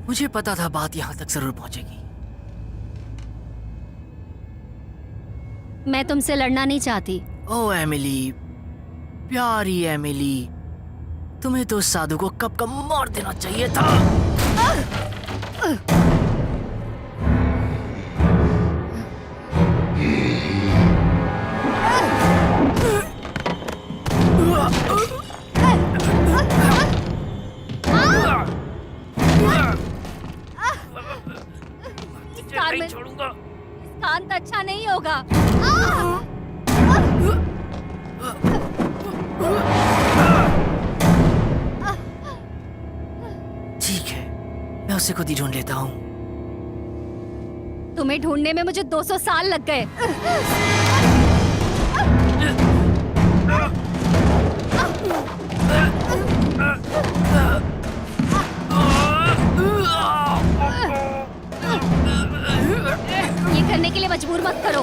मुझे पता था बात यहाँ तक जरूर पहुंचेगी। मैं तुमसे लड़ना नहीं चाहती। ओ एमिली, प्यारी एमिली, तुम्हें तो उस साधु को कब का मार देना चाहिए था। नहीं छोड़ूंगा। इसका अंत अच्छा नहीं होगा। ठीक है, मैं उसे खुद ही ढूंढ लेता हूँ। तुम्हें ढूंढने में मुझे 200 साल लग गए। ये करने के लिए मजबूर मत करो।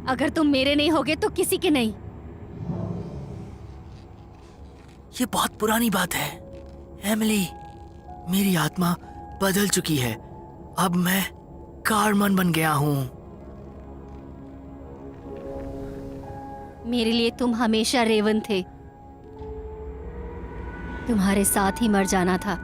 अगर तुम मेरे नहीं होगे तो किसी के नहीं। ये बहुत पुरानी बात है एमिली। मेरी आत्मा बदल चुकी है। अब मैं कारमन बन गया हूँ। मेरे लिए तुम हमेशा रेवन थे। तुम्हारे साथ ही मर जाना था।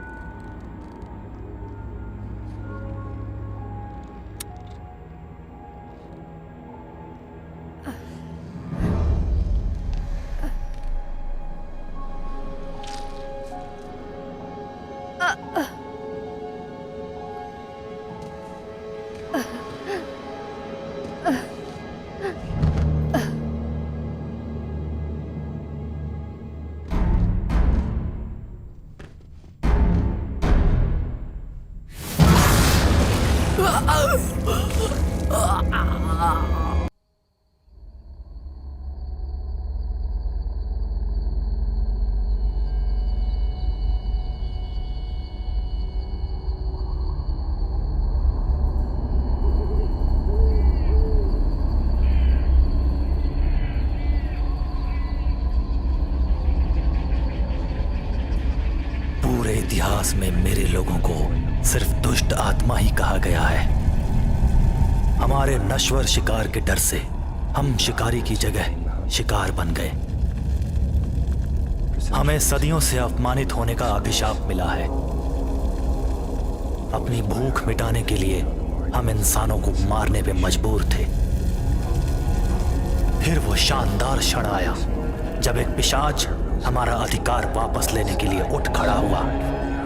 पूरे इतिहास में मेरे लोगों को सिर्फ दुष्ट आत्मा ही कहा गया है। हमारे नश्वर शिकार के डर से हम शिकारी की जगह शिकार बन गए। हमें सदियों से अपमानित होने का अभिशाप मिला है। अपनी भूख मिटाने के लिए हम इंसानों को मारने पे मजबूर थे। फिर वो शानदार क्षण आया जब एक पिशाच हमारा अधिकार वापस लेने के लिए उठ खड़ा हुआ।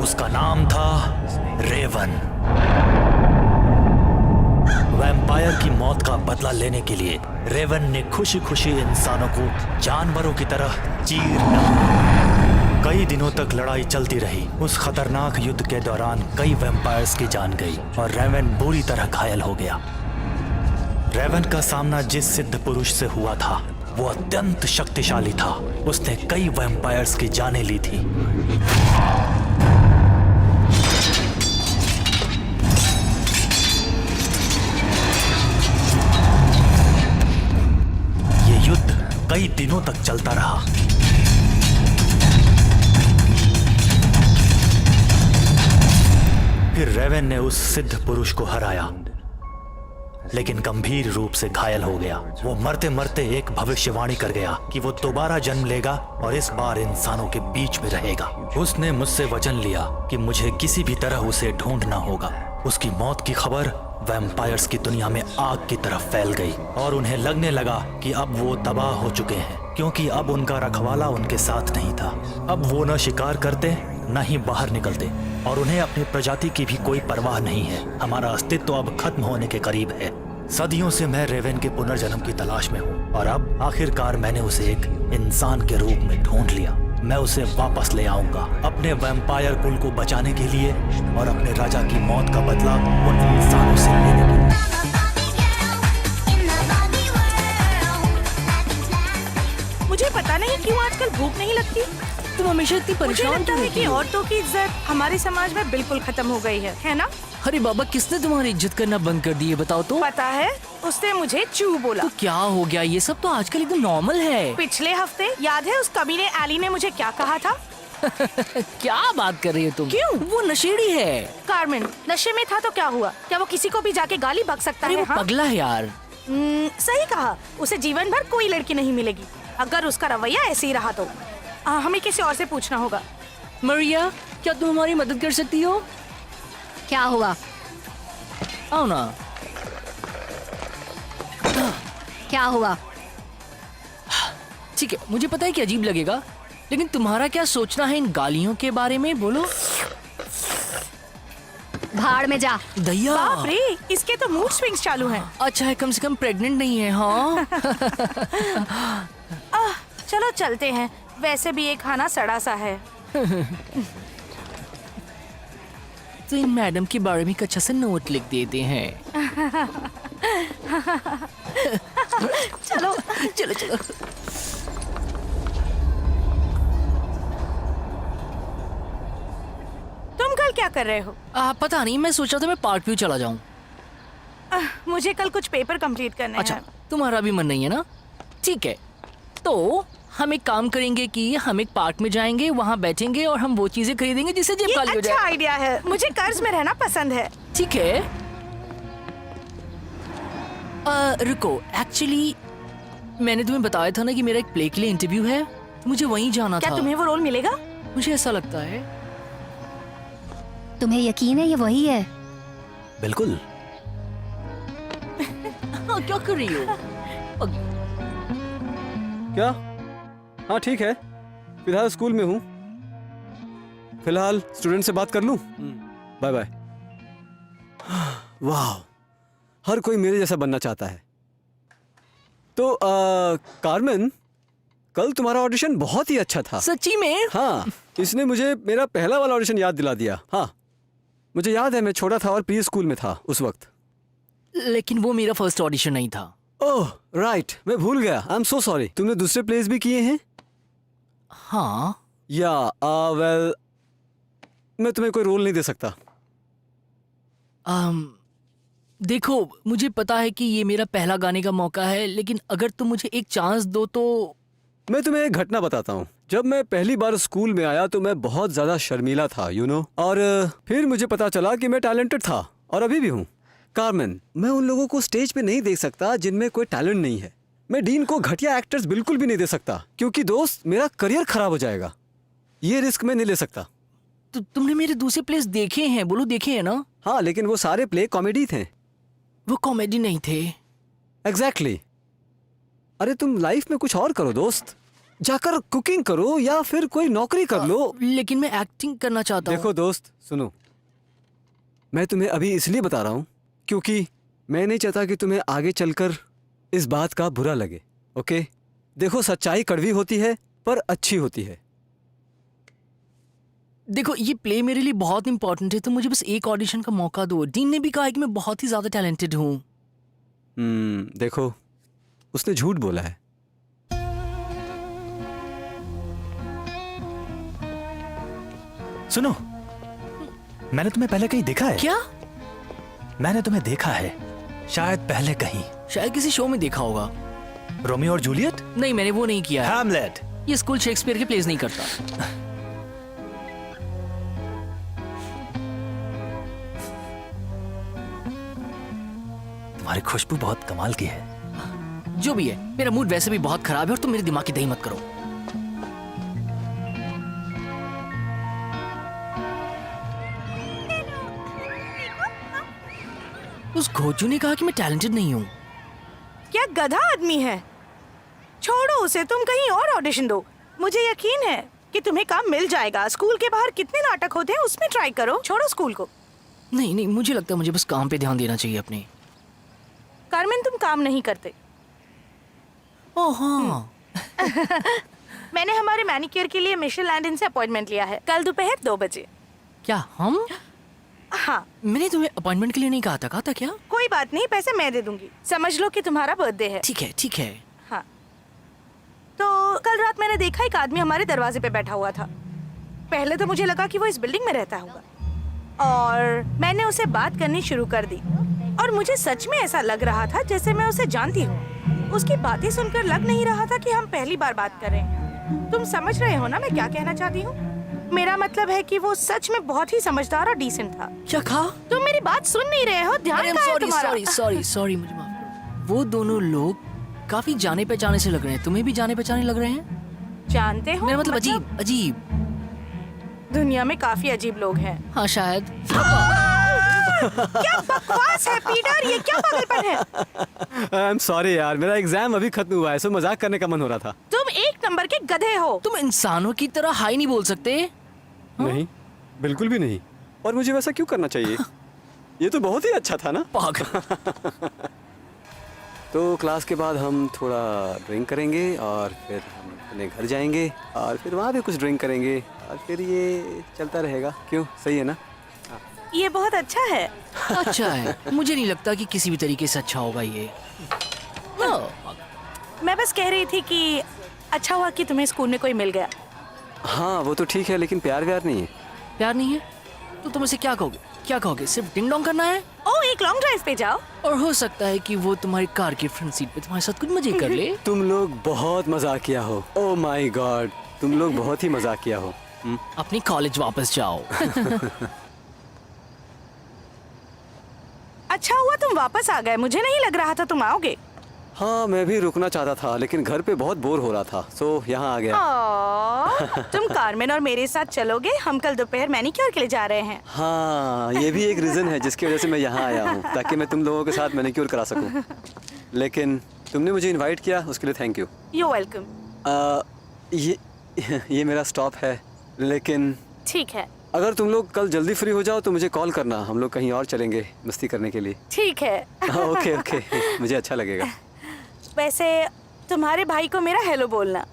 उसका नाम था रेवन। वैम्पायर की मौत का बदला लेने के लिए रेवन ने खुशी खुशी इंसानों को जानवरों की तरह चीर डाला। कई दिनों तक लड़ाई चलती रही। उस खतरनाक युद्ध के दौरान कई वैम्पायर्स की जान गई और रेवन बुरी तरह घायल हो गया। रेवन का सामना जिस सिद्ध पुरुष से हुआ था वो अत्यंत शक्तिशाली था। उसने कई वैम्पायर्स की जानें ली थी। ये युद्ध कई दिनों तक चलता रहा। फिर रेवन ने उस सिद्ध पुरुष को हराया, लेकिन गंभीर रूप से घायल हो गया। वो मरते मरते एक भविष्यवाणी कर गया कि वो दोबारा जन्म लेगा और इस बार इंसानों के बीच में रहेगा। उसने मुझसे वचन लिया कि मुझे किसी भी तरह उसे ढूंढना होगा। उसकी मौत की खबर वैम्पायर्स की दुनिया में आग की तरफ फैल गई और उन्हें लगने लगा कि अब वो तबाह हो चुके हैं, क्योंकि अब उनका रखवाला उनके साथ नहीं था। अब वो न शिकार करते न ही बाहर निकलते और उन्हें अपनी प्रजाति की भी कोई परवाह नहीं है। हमारा अस्तित्व अब खत्म होने के करीब है। सदियों से मैं रेवन के पुनर्जन्म की तलाश में हूँ और अब आखिरकार मैंने उसे एक इंसान के रूप में ढूंढ लिया। मैं उसे वापस ले आऊंगा अपने वैम्पायर कुल को बचाने के लिए और अपने राजा की मौत का बदला उन इंसानों से लेने के लिए। मुझे पता पता नहीं क्यों आजकल भूख नहीं लगती। तुम हमेशा इतनी मुझे परेशान लगता क्यों है रहती कि हो? औरतों की इज्जत हमारे समाज में बिल्कुल खत्म हो गई है ना? अरे बाबा, किसने तुम्हारी इज्जत करना बंद कर दी है बताओ तो? पता है, उसने मुझे चू बोला। तो क्या हो गया? ये सब तो आजकल एकदम नॉर्मल है। पिछले हफ्ते याद है उस कमीने एली ने मुझे क्या कहा था? क्या बात कर रही हो तुम? क्यों? वो नशेड़ी है। कार्मेन, नशे में था तो क्या हुआ? क्या वो किसी को भी जाके गाली बक सकता अरे है? वो हाँ? पगला है यार। सही कहा, उसे जीवन भर कोई लड़की नहीं मिलेगी अगर उसका रवैया ऐसे ही रहा तो। हमें किसी और से पूछना होगा। मरिया, क्या तुम हमारी मदद कर सकती हो? क्या हुआ? आओ ना। क्या हुआ? ठीक है, मुझे पता है कि अजीब लगेगा, लेकिन तुम्हारा क्या सोचना है इन गालियों के बारे में? बोलो। भाड़ में जा। दैया। बाप रे, इसके तो मूड स्विंग्स चालू हैं। अच्छा है, कम से कम प्रेग्नेंट नहीं है। हाँ। चलो चलते हैं, वैसे भी ये खाना सड़ा सा है। तो इन मैडम के बारे में एक अच्छा सा नोट लिख देते हैं। चलो चलो चलो। तुम कल क्या कर रहे हो? पता नहीं, मैं सोचा था मैं पार्क व्यू चला जाऊं। मुझे कल कुछ पेपर कंप्लीट करने अच्छा, हैं। तुम्हारा भी मन नहीं है ना? ठीक है, तो हम एक काम करेंगे कि हम एक पार्क में जाएंगे, वहाँ बैठेंगे और हम वो चीजें खरीदेंगे जिससे जेब ये खाली हो अच्छा जाए। आइडिया है। मुझे कर्ज में रहना पसंद है। ठीक है। रुको, एक्चुअली मैंने तुम्हें बताया था ना कि मेरा एक प्ले के लिए इंटरव्यू है, तो मुझे वहीं जाना क्या था। तुम्हें वो रोल मिलेगा? मुझे ऐसा लगता है। तुम्हें यकीन है ये वही है? बिल्कुल। हाँ, क्या कर रही हो? क्या? हाँ ठीक है, फिलहाल स्कूल में हूँ। फिलहाल स्टूडेंट से बात कर लूँ? Bye bye. वाह, हर कोई मेरे जैसा बनना चाहता है। तो कार्मेन, कल तुम्हारा ऑडिशन बहुत ही अच्छा था। सच्ची में? हाँ, इसने मुझे मेरा पहला वाला ऑडिशन याद दिला दिया। हाँ, मुझे याद है, मैं छोटा था और प्री स्कूल में था उस वक्त। लेकिन वो मेरा फर्स्ट ऑडिशन नहीं था। ओह राइट, मैं भूल गया। I am so sorry. तुमने दूसरे प्लेस भी किए हैं? हाँ। या वेल, मैं तुम्हें कोई रोल नहीं दे सकता। देखो, मुझे पता है कि ये मेरा पहला गाने का मौका है, लेकिन अगर तुम मुझे एक चांस दो तो। मैं तुम्हें एक घटना बताता हूँ। जब मैं पहली बार स्कूल में आया तो मैं बहुत ज्यादा शर्मीला था, और फिर मुझे पता चला कि मैं टैलेंटेड था और अभी भी हूँ। कार्मेन, मैं उन लोगों को स्टेज पे नहीं देख सकता जिनमें कोई टैलेंट नहीं है। मैं डीन को घटिया एक्टर्स बिल्कुल भी नहीं दे सकता, क्योंकि दोस्त मेरा करियर खराब हो जाएगा। ये रिस्क मैं नहीं ले सकता। तुमने मेरे दूसरे प्लेस देखे हैं? बोलो, देखे हैं ना? हाँ, लेकिन वो सारे प्ले कॉमेडी थे। वो कॉमेडी नहीं थे। एग्जैक्टली। अरे तुम लाइफ में कुछ और करो दोस्त, जाकर कुकिंग करो या फिर कोई नौकरी कर लो। लेकिन मैं एक्टिंग करना चाहता हूँ। देखो दोस्त, सुनो, मैं तुम्हें अभी इसलिए बता रहा हूँ क्योंकि मैं नहीं चाहता कि तुम्हें आगे चलकर इस बात का बुरा लगे। ओके? देखो, सच्चाई कड़वी होती है पर अच्छी होती है। देखो, ये प्ले मेरे लिए बहुत इंपॉर्टेंट है, तो मुझे बस एक ऑडिशन का मौका दो। डीन ने भी कहा है कि मैं बहुत ही ज्यादा टैलेंटेड हूँ। देखो, उसने झूठ बोला है। सुनो, मैंने तुम्हें पहले कहीं देखा है। क्या? मैंने तुम्हें देखा है, शायद पहले कहीं। शायद किसी शो में देखा होगा। रोमियो और जूलियट? नहीं, मैंने वो नहीं किया है। हैमलेट? ये स्कूल शेक्सपियर के प्लेस नहीं करता। तुम्हारी खुशबू बहुत कमाल की है। जो भी है, मेरा मूड वैसे भी बहुत खराब है और तुम मेरे दिमाग की दही मत करो। उस घोचू ने कहा कि मैं टैलेंटेड नहीं हूँ। क्या गधा आदमी है। छोड़ो उसे, तुम कहीं और ऑडिशन दो। मुझे यकीन है कि तुम्हें काम मिल जाएगा। स्कूल के बाहर कितने नाटक होते हैं, उसमें ट्राई करो। छोड़ो स्कूल को। नहीं नहीं, मुझे लगता है मुझे बस काम पे ध्यान देना चाहिए अपने। कार्मेन, तुम काम नहीं करते। ओह हाँ। मैंने हमारे मैनिक्योर के लिए मिशेल लैंडन से अपॉइंटमेंट लिया है, कल दोपहर 2 बजे। क्या हम? हाँ। मैंने तुम्हें अपॉइंटमेंट के लिए नहीं कहा था क्या? कोई बात नहीं, पैसे मैं दे दूंगी। समझ लो कि तुम्हारा बर्थडे है। ठीक है ठीक है। हाँ, तो कल रात मैंने देखा एक आदमी हमारे दरवाजे पे बैठा हुआ था। पहले तो मुझे लगा कि वो इस बिल्डिंग में रहता होगा और मैंने उसे बात करनी शुरू कर दी और मुझे सच में ऐसा लग रहा था जैसे मैं उसे जानती हूँ। उसकी बातें सुनकर लग नहीं रहा था कि हम पहली बार बात कर रहे हैं। तुम समझ रहे हो ना मैं क्या कहना चाहती हूँ? मेरा मतलब है कि वो सच में बहुत ही समझदार और डिसेंट था। क्या कहा? तुम मेरी बात सुन नहीं रहे हो, ध्यान कहाँ है तुम्हारा? सॉरी मुझे माफ करो। वो दोनों लोग काफी जाने पहचाने से लग रहे हैं। तुम्हें भी जाने पहचाने लग रहे हैं? जानते हो, मेरा मतलब अजीब। दुनिया में काफी अजीब लोग हैं। हाँ शायद। क्या बकवास है पीटर, ये क्या पागलपन है? आई एम सॉरी यार, मेरा एग्जाम अभी खत्म हुआ है, सो मजाक करने का मन हो रहा था। तुम एक नंबर के गधे हो। तुम इंसानों की तरह हाई नहीं बोल सकते। नहीं, बिल्कुल भी नहीं। और मुझे वैसा क्यों करना चाहिए? ये तो बहुत ही अच्छा था ना। पागल। तो क्लास के बाद हम थोड़ा ड्रिंक करेंगे और फिर हम अपने घर जाएंगे और फिर वहाँ भी कुछ ड्रिंक करेंगे और फिर ये चलता रहेगा। क्यों, सही है ना? ये बहुत अच्छा है। अच्छा है। मुझे नहीं लगता कि किसी भी तरीके से अच्छा होगा ये। मैं बस कह रही थी कि अच्छा हुआ कि तुम्हें स्कूल में कोई मिल गया। हाँ वो तो ठीक है, लेकिन प्यार व्यार नहीं है। प्यार नहीं है तो तुम इसे क्या कहोगे? सिर्फ डिंग डोंग करना है? ओ, एक लॉन्ग ड्राइव पे जाओ। और हो सकता है कि वो तुम्हारी कार की फ्रंट सीट पे तुम्हारे साथ कुछ मजे कर ले। तुम लोग बहुत मजाकिया हो। ओह माय गॉड, तुम लोग बहुत ही मजाकिया हो। अपनी कॉलेज वापस जाओ। अच्छा हुआ तुम वापस आ गए, मुझे नहीं लग रहा था तुम आओगे। हाँ मैं भी रुकना चाहता था लेकिन घर पे बहुत बोर हो रहा था, सो यहाँ आ गया। तुम कारमेन और मेरे साथ चलोगे? हम कल दोपहर मैनिक्योर के लिए जा रहे हैं। हाँ ये भी एक रीजन है जिसकी वजह से मैं यहाँ आया हूँ, ताकि मैं तुम लोगों के साथ मैनिक्योर करा सकूँ। लेकिन तुमने मुझे इनवाइट किया उसके लिए थैंक यू। You welcome. ये मेरा स्टॉप है, लेकिन ठीक है। अगर तुम लोग कल जल्दी फ्री हो जाओ तो मुझे कॉल करना, हम लोग कहीं और चलेंगे मस्ती करने के लिए। ठीक है। ओके मुझे अच्छा लगेगा। वैसे तुम्हारे भाई को मेरा हेलो बोलना।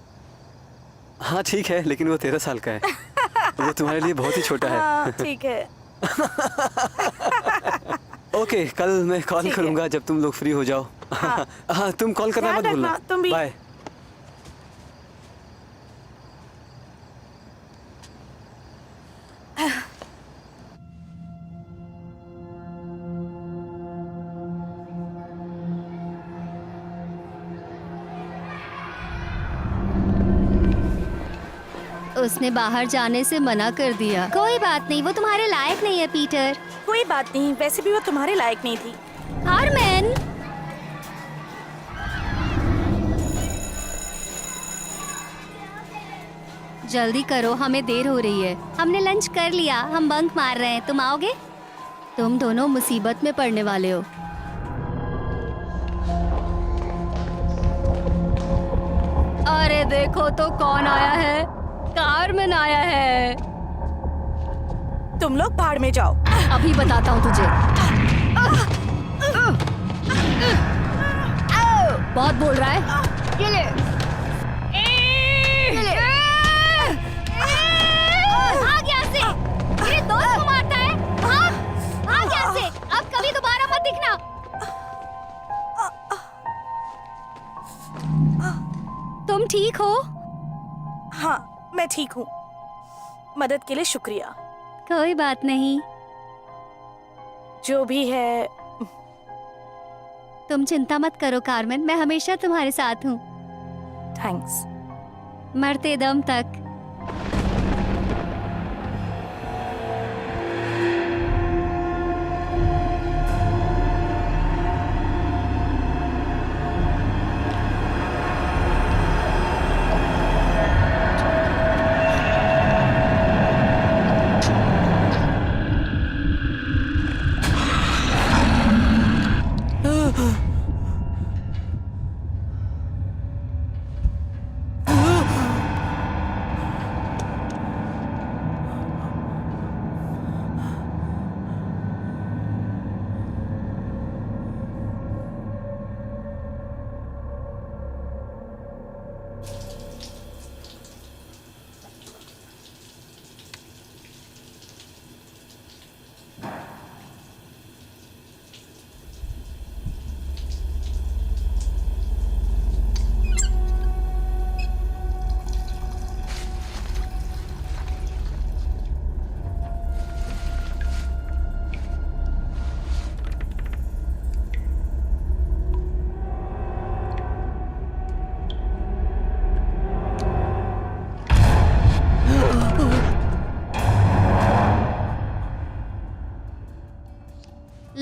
हाँ ठीक है, लेकिन वो 13 साल का है, वो तुम्हारे लिए बहुत ही छोटा है। हाँ, ठीक है। ओके कल मैं कॉल करूँगा जब तुम लोग फ्री हो जाओ। हाँ तुम कॉल करना मत भूलना। तुम भी। बाय। उसने बाहर जाने से मना कर दिया। कोई बात नहीं, वो तुम्हारे लायक नहीं है पीटर। कोई बात नहीं, वैसे भी वो तुम्हारे लायक नहीं थी। कारमेन, जल्दी करो, हमें देर हो रही है। हमने लंच कर लिया, हम बंक मार रहे हैं। तुम आओगे? तुम दोनों मुसीबत में पड़ने वाले हो। अरे देखो तो कौन आया है। कारमेन आया है। तुम लोग भाड़ में जाओ। अभी बताता हूँ तुझे। बहुत बोल रहा है। ये ले। ये ले। भाग यहाँ से। मेरे दोस्त को मारता है। भाग यहाँ से। अब कभी दोबारा मत दिखना। तुम ठीक हो? हाँ मैं ठीक हूँ। मदद के लिए शुक्रिया। कोई बात नहीं। जो भी है। तुम चिंता मत करो कारमेन, मैं हमेशा तुम्हारे साथ हूँ। थैंक्स। मरते दम तक।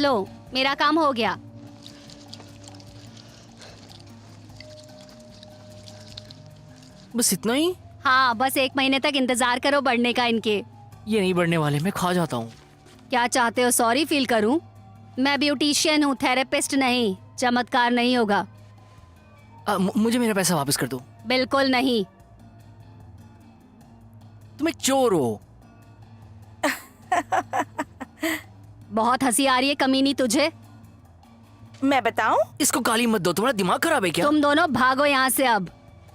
लो, मेरा काम हो गया। बस इतना ही? हाँ, बस 1 महीने तक इंतजार करो बढ़ने का इनके। ये नहीं बढ़ने वाले, मैं खा जाता हूँ। क्या चाहते हो, सॉरी फील करूं? मैं ब्यूटिशियन हूँ, थेरेपिस्ट नहीं। चमत्कार नहीं होगा। मुझे मेरा पैसा वापस कर दो। बिल्कुल नहीं। तुम एक चोर हो। बहुत हंसी आ रही है कमीनी तुझे। मैं बताऊं? इसको गाली मत दो, तुम्हारा दिमाग खराब है क्या? तुम दोनों भागो यहाँ से अब।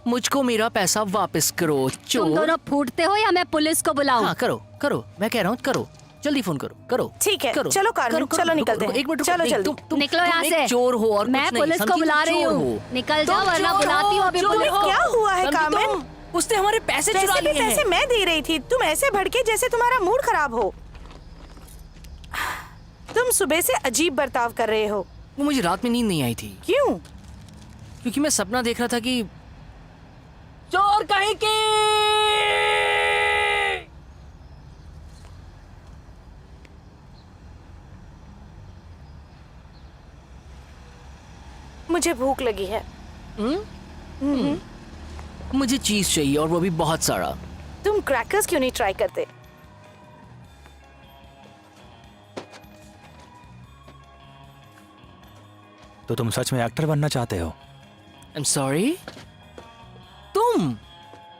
मुझको मेरा पैसा वापस करो तुम चोर। दोनों फूटते हो या मैं पुलिस को बुलाऊं? हाँ करो करो, मैं कह रहा हूँ करो, जल्दी फोन करो करो। ठीक है, करो, चलो कार्मेन, करो, चलो रुको, निकलते रुको, हैं। एक मिनट चलो रुको, जल्दी। निकलो तुम यहाँ एक से। चोर हो और मैं कुछ नहीं, पुलिस समझी? को बुला तुम रही चोर हूँ। हो। निकल तुम जाओ वरना चोर बुलाती हूँ हो, अभी चोर पुलिस हो। को। क्या हुआ है समझी कार्मेन? तुम? उसने हमारे पैसे चुरा वैसे भी लिए पैसे हैं। मैं दे रही थी, तुम ऐसे भड़के जैसे तुम्हारा मूड खराब हो। तुम सुबह से अजीब बर्ताव कर रहे हो। वो मुझे रात में नींद नहीं आई थी क्यों? क्योंकि मैं सपना देख रहा था कि चोर कहीं के। मुझे भूख लगी है। मुझे चीज चाहिए और वो भी बहुत सारा। तुम क्रैकर्स क्यों नहीं ट्राई करते? तो तुम सच में एक्टर बनना चाहते हो? I am sorry.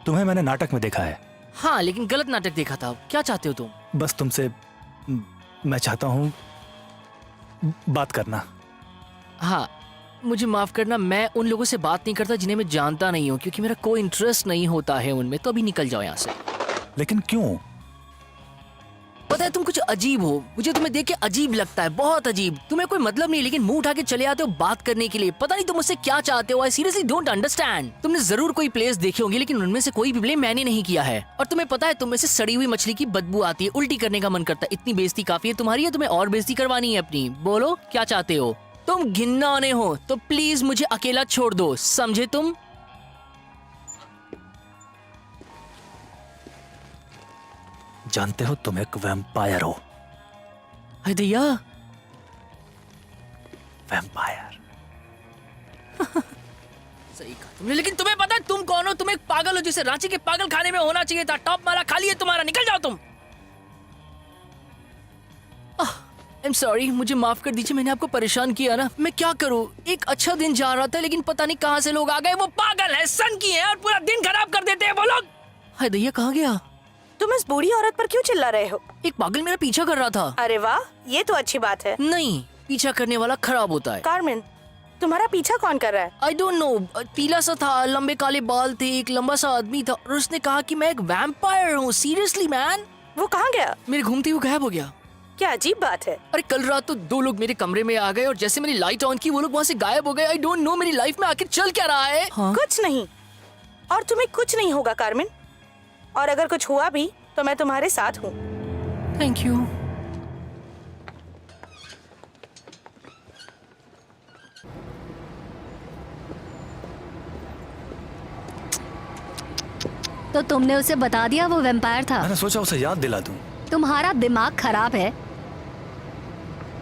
तुम्हें मैंने नाटक में देखा है। हाँ, लेकिन गलत नाटक देखा था। क्या चाहते हो तुम? बस तुमसे मैं चाहता हूँ बात करना। हाँ, मुझे माफ करना, मैं उन लोगों से बात नहीं करता जिन्हें मैं जानता नहीं हूँ, क्योंकि मेरा कोई इंटरेस्ट नहीं होता है उनमें। तो अभी निकल जाओ यहाँ से। लेकिन क्यों? पता है तुम कुछ अजीब हो, मुझे तुम्हें देख के अजीब लगता है, बहुत अजीब। तुम्हें कोई मतलब नहीं, लेकिन मुंह उठा के चले आते हो बात करने के लिए। पता नहीं तुम मुझसे क्या चाहते हो। I seriously don't understand. तुमने जरूर कोई प्लेस देखे होंगे, लेकिन उनमें से कोई भी प्ले मैंने नहीं किया है। और तुम्हें पता है तुम में से सड़ी हुई मछली की बदबू आती है, उल्टी करने का मन करता है। इतनी बेइज्जती काफी है तुम्हारी, या तुम्हें और बेइज्जती करवानी है अपनी? बोलो क्या चाहते हो? तुम घिन्नौने हो तो प्लीज मुझे अकेला छोड़ दो, समझे तुम? जानते हो तुम एक वैम्पायर हो। हाय दैया, वैम्पायर। सही कहा तुमने, लेकिन तुम्हें पता है तुम कौन हो? तुम एक पागल हो जिसे रांची के पागल खाने में होना चाहिए था। टॉप माला खाली है तुम्हारा, निकल जाओ तुम। आई एम सॉरी, मुझे माफ कर दीजिए, मैंने आपको परेशान किया ना। मैं क्या करूं, एक अच्छा दिन जा रहा था, लेकिन पता नहीं कहां से लोग आ गए। वो पागल है, सन की है, और पूरा दिन खराब कर देते हैं वो लोग। हाय दैया, कहाँ गया? तुम इस बूढ़ी औरत पर क्यों चिल्ला रहे हो? एक पागल मेरा पीछा कर रहा था। अरे वाह, ये तो अच्छी बात है। नहीं, पीछा करने वाला खराब होता है। कार्मेन, तुम्हारा पीछा कौन कर रहा है? आई डोंट नो, पीला सा था, लंबे काले बाल थे, एक लंबा सा आदमी था, और उसने कहा कि मैं एक वैम्पायर हूँ। Seriously man. वो कहाँ गया? मेरे घूमते हुए गायब हो गया। क्या अजीब बात है। अरे कल रात तो 2 लोग मेरे कमरे में आ गए, और जैसे मैंने लाइट ऑन की वो लोग वहाँ से गायब हो गए। आई डोंट नो, मेरी लाइफ में आखिर चल क्या रहा है। हाँ? कुछ नहीं, और तुम्हें कुछ नहीं होगा कार्मेन। और अगर कुछ हुआ भी तो मैं तुम्हारे साथ हूँ। Thank you. तो तुमने उसे बता दिया वो वैम्पायर था? मैंने सोचा उसे याद दिला दूं। तुम्हारा दिमाग खराब है।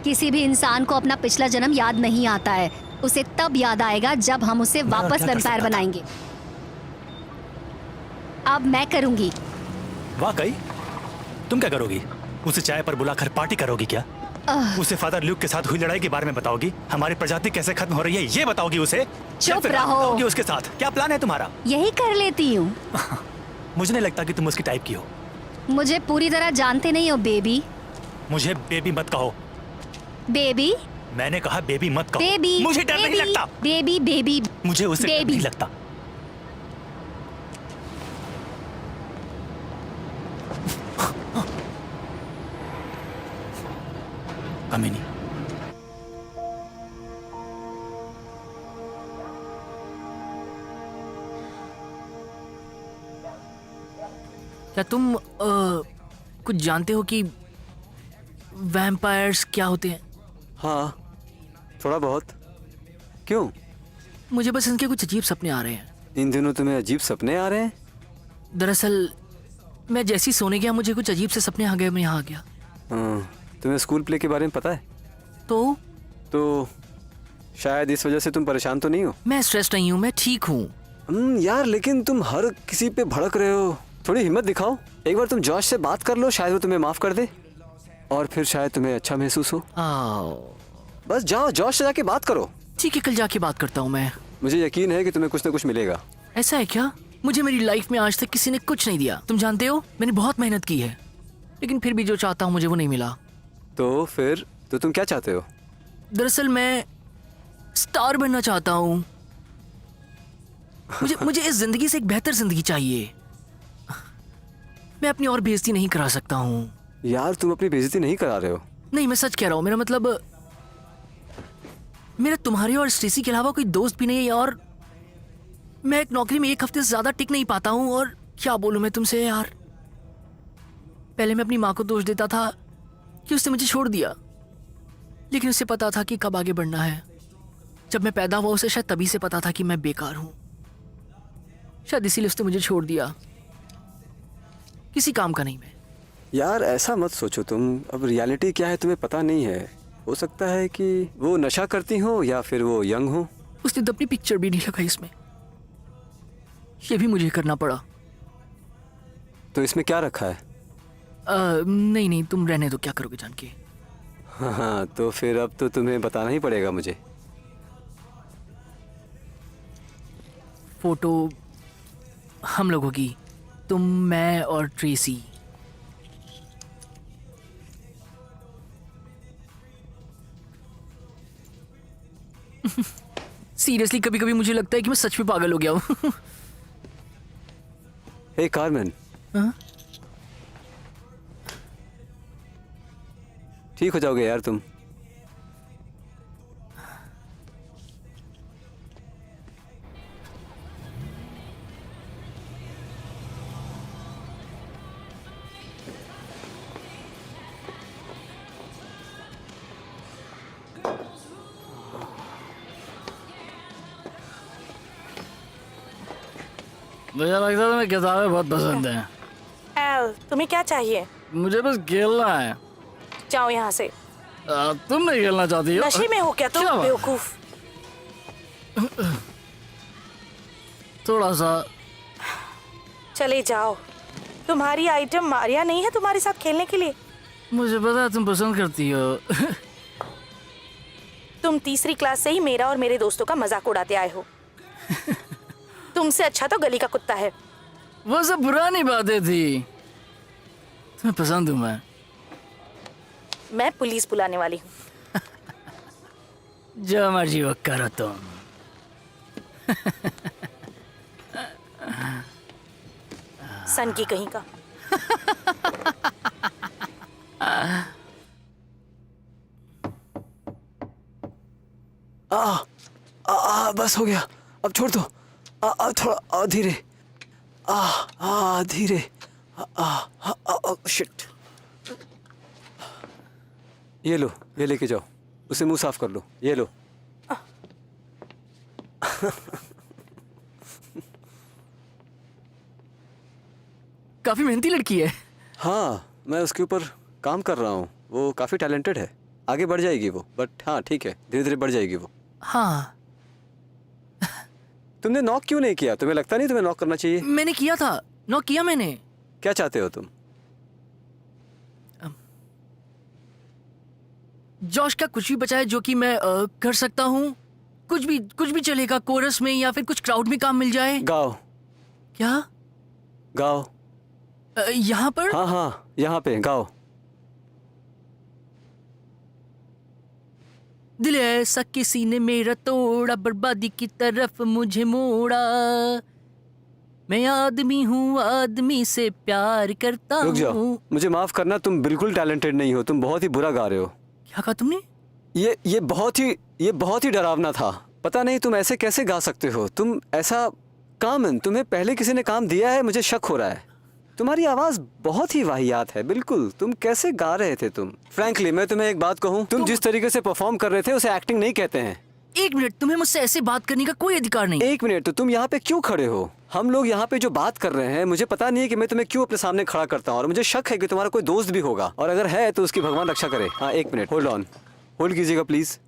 किसी भी इंसान को अपना पिछला जन्म याद नहीं आता है। उसे तब याद आएगा जब हम उसे वापस क्या कर वैम्पायर सकता था? बनाएंगे। अब मैं करूंगी। वाकई? तुम क्या करोगी? उसे चाय पर बुलाकर पार्टी करोगी क्या? उसे फादर ल्यूक के साथ हुई लड़ाई के बारे में बताओगी? हमारी प्रजाति कैसे खत्म हो रही है ये बताओगी उसे? या फिर रहो। बताओगी उसके साथ? क्या प्लान है तुम्हारा? यही कर लेती हूँ। मुझे नहीं लगता कि तुम उसकी टाइप की हो। मुझे पूरी तरह जानते नहीं हो बेबी। मुझे बेबी मत कहो। बेबी मैंने कहा बेबी मत कहो। बेबी मुझे डर नहीं लगता। बेबी बेबी मुझे उससे डर बेबी। नहीं लगता। कमीनी। क्या तुम कुछ जानते हो कि वैम्पायर्स क्या होते हैं? हाँ, थोड़ा बहुत। क्यों? मुझे बस इनके कुछ अजीब सपने आ रहे हैं। इन दिनों तुम्हें अजीब सपने आ रहे हैं? दरअसल मैं जैसे ही सोने गया मुझे कुछ अजीब से सपने आ गए, मैं यहाँ आ गया। तुम्हें स्कूल प्ले के बारे में पता है? तो शायद इस वजह से तुम परेशान तो नहीं हो? मैं स्ट्रेस नहीं हूँ, मैं ठीक हूँ। यार लेकिन तुम हर किसी पे भड़क रहे हो, थोड़ी हिम्मत दिखाओ। एक बार तुम जॉश से बात कर लो, शायद वो तुम्हें माफ कर दे और फिर शायद तुम्हें अच्छा महसूस हो। बस जाओ, जॉश से जाके बात करो। ठीक है, कल जाके बात करता हूँ मैं। मुझे यकीन है कि तुम्हें कुछ ना कुछ मिलेगा। ऐसा है क्या? मुझे मेरी लाइफ में आज तक किसी ने कुछ नहीं दिया। तुम जानते हो, मैंने बहुत मेहनत की है, लेकिन फिर भी जो चाहता हूँ मुझे वो नहीं मिला। तो फिर तो तुम क्या चाहते हो? दरअसल मैं स्टार बनना चाहता हूँ। मुझे इस जिंदगी से एक बेहतर जिंदगी चाहिए। मैं अपनी और बेइज्जती नहीं करा सकता हूँ। यार तुम अपनी बेइज्जती नहीं करा रहे हो। नहीं, मैं सच कह रहा हूँ। मेरा मतलब, मेरा तुम्हारे और स्टेसी के अलावा कोई दोस्त भी नहीं है और मैं एक नौकरी में 1 हफ्ते से ज्यादा टिक नहीं पाता हूँ। और क्या बोलूं मैं तुमसे यार। पहले मैं अपनी माँ को दोष देता था कि उसने मुझे छोड़ दिया, लेकिन उसे पता था कि कब आगे बढ़ना है। जब मैं पैदा हुआ उसे शायद तभी से पता था कि मैं बेकार हूं। शायद इसीलिए उसने मुझे छोड़ दिया। किसी काम का नहीं मैं। यार ऐसा मत सोचो तुम। अब रियलिटी क्या है तुम्हें पता नहीं है। हो सकता है कि वो नशा करती हो या फिर वो यंग हो। उसने तो अपनी पिक्चर भी नहीं लगाई इसमें। ये भी मुझे करना पड़ा। तो इसमें क्या रखा है? नहीं, तुम रहने दो, क्या करोगे जान के। हाँ, तो फिर अब तो तुम्हें बताना ही पड़ेगा मुझे। फोटो हम लोगों की, तुम, मैं और ट्रेसी। सीरियसली कभी कभी मुझे लगता है कि मैं सच में पागल हो गया हूँ। हे कार्मेन, हाँ? ठीक हो जाओगे यार तुम। मुझे लगता है तुम्हें किताबें बहुत पसंद हैं। एल, तुम्हें क्या चाहिए? मुझे बस खेलना है। जाओ यहाँ से। तुम नहीं खेलना चाहती हो? नशे में हो क्या तुम, क्या बात? बेवकूफ? थोड़ा सा। चले जाओ। तुम्हारी आइटम मारिया नहीं है तुम्हारे साथ खेलने के लिए। मुझे पता है तुम पसंद करती हो। तुम तीसरी क्लास से ही मेरा और मेरे दोस्तों का मजाक उड़ाते आए हो। तुमसे अच्छा तो गली का कुत्ता है। वो सब पुरानी बातें थी। तुम्हें पसंद हूँ मैं पुलिस बुलाने वाली हूँ। जो मर्जी वो करो तुम। सन की कहीं का। बस हो गया, अब छोड़ दो। थोड़ा धीरे। धीरे। शिट। ये लो, ये लेके जाओ, उसे मुंह साफ कर लो। ये लो। काफी मेहनती लड़की है। हाँ, मैं उसके ऊपर काम कर रहा हूँ। वो काफी टैलेंटेड है। आगे बढ़ जाएगी वो, बट हाँ ठीक है, धीरे धीरे बढ़ जाएगी वो। हाँ। तुमने नॉक क्यों नहीं किया? तुम्हें लगता नहीं तुम्हें नॉक करना चाहिए? मैंने किया था, नॉक किया मैंने। क्या चाहते हो तुम? जॉश का कुछ भी बचा है जो कि मैं कर सकता हूँ। कुछ भी चलेगा, कोरस में या फिर कुछ क्राउड में काम मिल जाए। गाओ। क्या? गाओ। यहाँ पर? हाँ, यहाँ पे गाओ। दिल ऐसा किसी ने मेरा तोड़ा, बर्बादी की तरफ मुझे मोड़ा। मैं आदमी हूँ, आदमी से प्यार करता रुक जाओ, हूँ। मुझे माफ करना, तुम बिल्कुल टैलेंटेड नहीं हो। तुम बहुत ही बुरा गा रहे हो। क्या कहा तुमने? ये बहुत ही डरावना था। पता नहीं तुम ऐसे कैसे गा सकते हो। तुम ऐसा कामन, तुम्हें पहले किसी ने काम दिया है? मुझे शक हो रहा है। तुम्हारी आवाज बहुत ही वाहियात है। बिल्कुल, तुम कैसे गा रहे थे तुम? फ्रैंकली मैं तुम्हें एक बात कहूँ, तुम जिस तरीके से परफॉर्म कर रहे थे उसे एक्टिंग नहीं कहते हैं। 1 मिनट, तुम्हें मुझसे ऐसे बात करने का कोई अधिकार नहीं। 1 मिनट, तो तुम यहाँ पे क्यों खड़े हो? हम लोग यहाँ पे जो बात कर रहे हैं, मुझे पता नहीं है कि मैं तुम्हें क्यों अपने सामने खड़ा करता हूँ, और मुझे शक है कि तुम्हारा कोई दोस्त भी होगा, और अगर है तो उसकी भगवान रक्षा करे। हाँ 1 मिनट, होल्ड ऑन। होल्ड कीजिएगा प्लीज।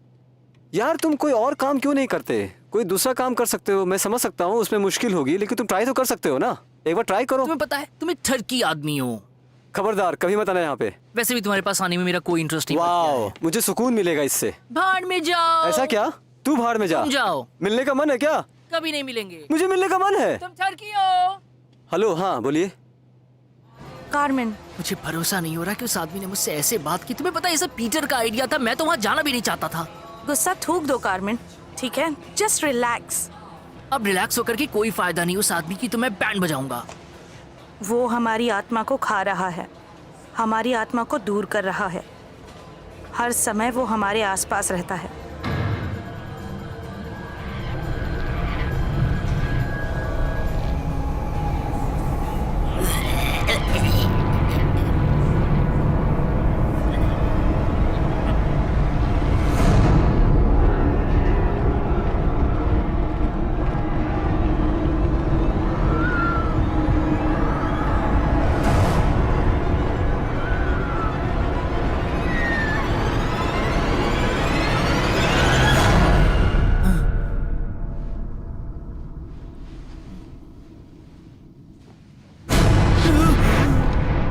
यार तुम कोई और काम क्यों नहीं करते? कोई दूसरा काम कर सकते हो, मैं समझ सकता हूँ उसमें मुश्किल होगी, लेकिन तुम ट्राई तो कर सकते हो ना। एक बार ट्राई करो। तुम्हें पता है तुम एक ठरकी आदमी हो। खबरदार कभी मत आना यहाँ पे। वैसे भी तुम्हारे पास आने में मेरा कोई इंटरेस्ट नहीं। वाह, मुझे सुकून मिलेगा इससे। भाड़ में जाओ। ऐसा क्या? तू भाड़ में जा। तुम जाओ। मिलने का मन है क्या? कभी नहीं मिलेंगे। मुझे मिलने का मन है। तुम ठरकी हो। हेलो, हाँ बोलिए। कार्मेन, मुझे भरोसा नहीं हो रहा कि उस आदमी ने मुझसे ऐसे बात की। तुम्हें पता है ये सब पीटर का आइडिया था, मैं तो वहाँ जाना भी नहीं चाहता था। गुस्सा थूक दो कार्मेन, ठीक है? Just relax. अब रिलैक्स होकर के कोई फायदा नहीं। उस आदमी की तो मैं बैंड बजाऊंगा। वो हमारी आत्मा को खा रहा है, हमारी आत्मा को दूर कर रहा है। हर समय वो हमारे आसपास रहता है।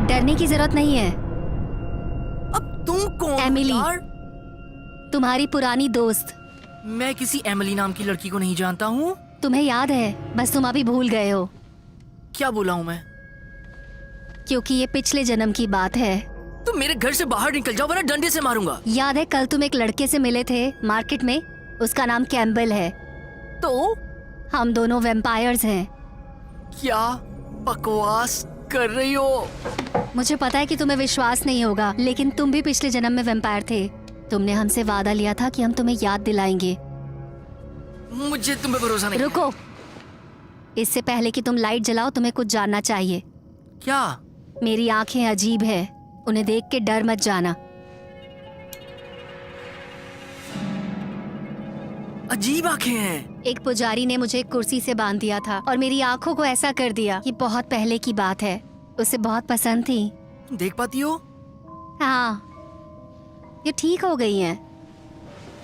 डरने की जरूरत नहीं है। अब तुम कौन हो एमिली। यार? तुम्हारी पुरानी दोस्त। मैं किसी एमिली नाम की लड़की को नहीं जानता हूँ। तुम्हें याद है, बस तुम अभी भूल गए हो, क्या बोला हूँ मैं? क्योंकि ये पिछले जन्म की बात है। तुम मेरे घर से बाहर निकल जाओ वरना डंडे से मारूंगा। याद है कल तुम एक लड़के से मिले थे मार्केट में? उसका नाम कैम्बल है। तो हम दोनों वेम्पायर्स हैं। क्या बकवास कर रही हो? मुझे पता है कि तुम्हें विश्वास नहीं होगा, लेकिन तुम भी पिछले जन्म में वेम्पायर थे। तुमने हमसे वादा लिया था कि हम तुम्हें याद दिलाएंगे। मुझे तुम पे भरोसा नहीं। रुको, इससे पहले कि तुम लाइट जलाओ तुम्हें कुछ जानना चाहिए। क्या? मेरी आंखें अजीब है, उन्हें देख के डर मत जाना। अजीब आंखें हैं। एक पुजारी ने मुझे एक कुर्सी से बांध दिया था और मेरी आंखों को ऐसा कर दिया। ये बहुत पहले की बात है। उसे बहुत पसंद थी। तुम देख पाती हो? हाँ, ये ठीक हो गई हैं।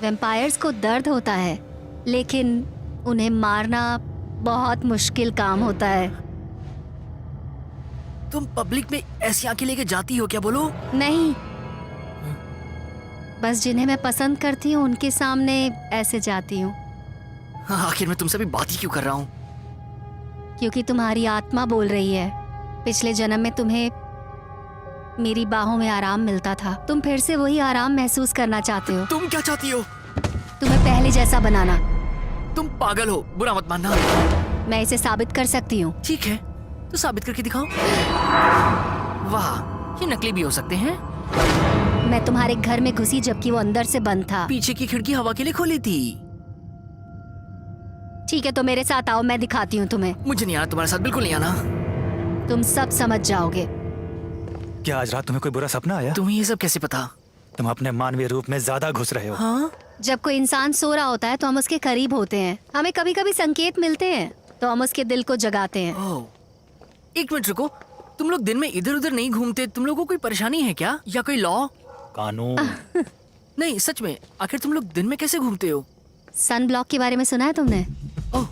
वेम्पायर्स को दर्द होता है, लेकिन उन्हें मारना बहुत मुश्किल काम होता है। तुम पब्लिक में ऐसी आंखें लेके जाती हो क्या? बोलो। नहीं, बस जिन्हें मैं पसंद करती हूँ उनके सामने ऐसे जाती हूँ। हाँ, आखिर मैं तुमसे भी बात ही क्यों कर रहा हूँ? क्योंकि तुम्हारी आत्मा बोल रही है, पिछले जन्म में तुम्हें मेरी बाहों में आराम मिलता था। तुम फिर से वही आराम महसूस करना चाहते हो। तुम क्या चाहती हो? तुम्हें पहले जैसा बनाना। तुम पागल हो, बुरा मत मानना। मैं इसे साबित कर सकती हूँ। ठीक है, तो साबित करके दिखाओ। वाह, ये नकली भी हो सकते हैं। मैं तुम्हारे घर में घुसी जबकि वो अंदर से बंद था। पीछे की खिड़की हवा के लिए खोली थी। ठीक है, तो मेरे साथ आओ, मैं दिखाती हूँ तुम्हें। मुझे नहीं आना तुम्हारे साथ, बिल्कुल नहीं आना। तुम सब समझ जाओगे। क्या आज रात तुम्हें कोई बुरा सपना आया? तुम्हें ये सब कैसे पता? तुम अपने मानवीय रूप में ज्यादा घुस रहे हो। हाँ? जब कोई इंसान सो रहा होता है तो हम उसके करीब होते हैं। हमें कभी कभी संकेत मिलते हैं तो हम उसके दिल को जगाते हैं। ओह, एक मिनट रुको। तुम लोग दिन में इधर उधर नहीं घूमते? तुम लोगों को कोई परेशानी है क्या, या कोई लॉ? कानून। नहीं, सच में, आखिर तुम लोग दिन में कैसे घूमते हो? सन ब्लॉक के बारे में सुना है तुमने? ओह,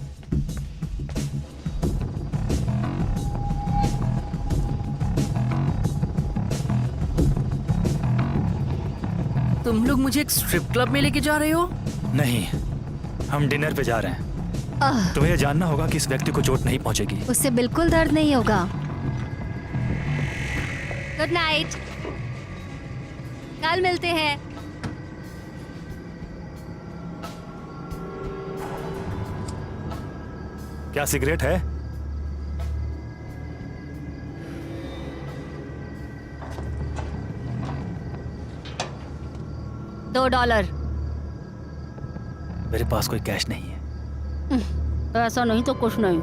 तुम लोग मुझे एक स्ट्रिप क्लब में लेके जा रहे हो? नहीं, हम डिनर पे जा रहे हैं। तुम्हें यह जानना होगा कि इस व्यक्ति को चोट नहीं पहुंचेगी। उससे बिल्कुल दर्द नहीं होगा। गुड नाइट, कल मिलते हैं। क्या सिगरेट है? $2। मेरे पास कोई कैश नहीं है। ऐसा नहीं तो कुछ नहीं।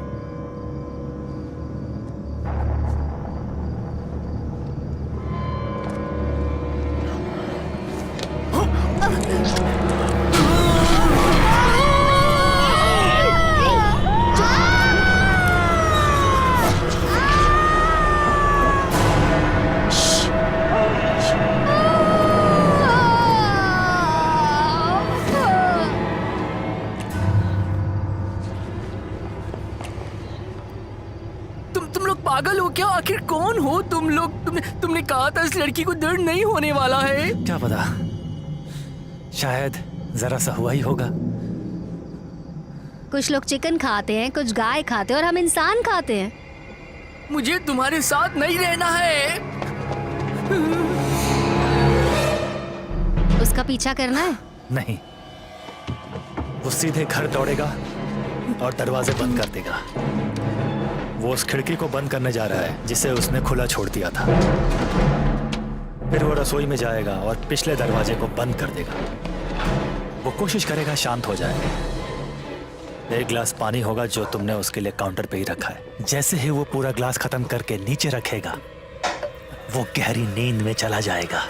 तुम लोग पागल हो क्या? आखिर कौन हो तुम लोग? तुमने कहा था इस लड़की को दर्द नहीं होने वाला है। क्या पता, शायद जरा सा हुआ ही होगा। कुछ लोग चिकन खाते हैं, कुछ गाय खाते हैं और हम इंसान खाते हैं। मुझे तुम्हारे साथ नहीं रहना है। उसका पीछा करना है? नहीं, वो सीधे घर दौड़ेगा और दरवाजे बंद कर देगा। वो उस खिड़की को बंद करने जा रहा है जिसे उसने खुला छोड़ दिया था। फिर वो रसोई में जाएगा और पिछले दरवाजे को बंद कर देगा। वो कोशिश करेगा शांत हो जाए। एक गिलास पानी होगा जो तुमने उसके लिए काउंटर पे ही रखा है। जैसे ही वो पूरा ग्लास खत्म करके नीचे रखेगा, वो गहरी नींद में चला जाएगा।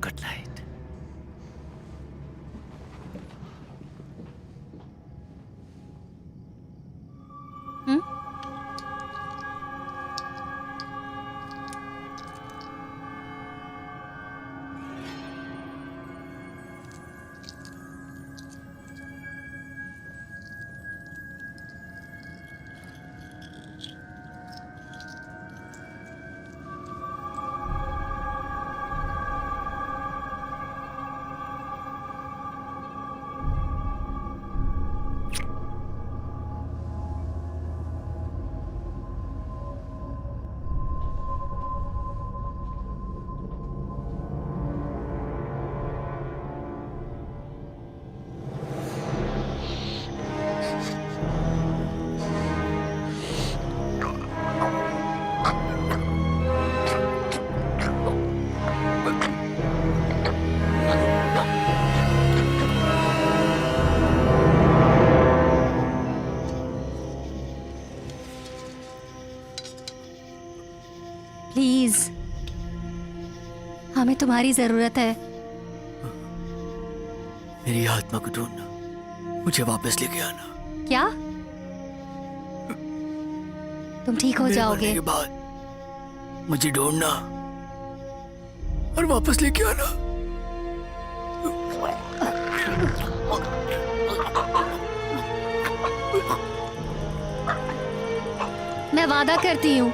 Good night. प्लीज, हमें तुम्हारी जरूरत है। मेरी आत्मा को ढूंढना, मुझे वापस लेके आना। क्या? तुम ठीक हो मेरे जाओगे? मरने के बाद मुझे ढूंढना और वापस लेके आना। मैं वादा करती हूँ।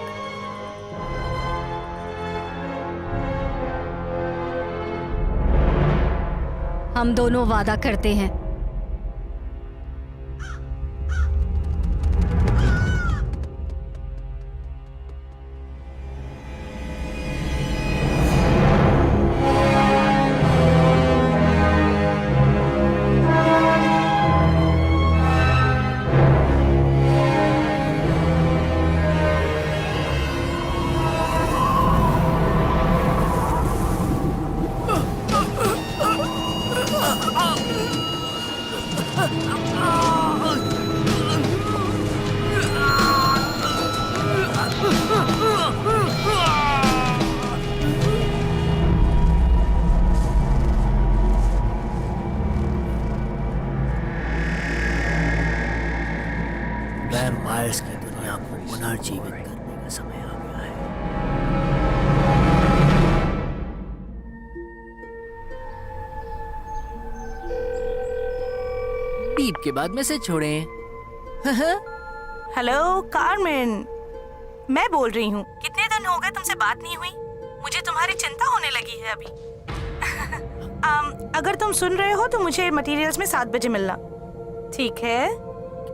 हम दोनों वादा करते हैं। वैम्पायर्स की दुनिया को पुनर्जीवित करने का समय आ गया है। बीप के बाद मैसेज छोड़ें। हेलो कार्मेन, मैं बोल रही हूँ। कितने दिन हो गए तुमसे बात नहीं हुई? मुझे तुम्हारी चिंता होने लगी है अभी। अगर तुम सुन रहे हो तो मुझे मटेरियल्स में 7 बजे मिलना, ठीक है?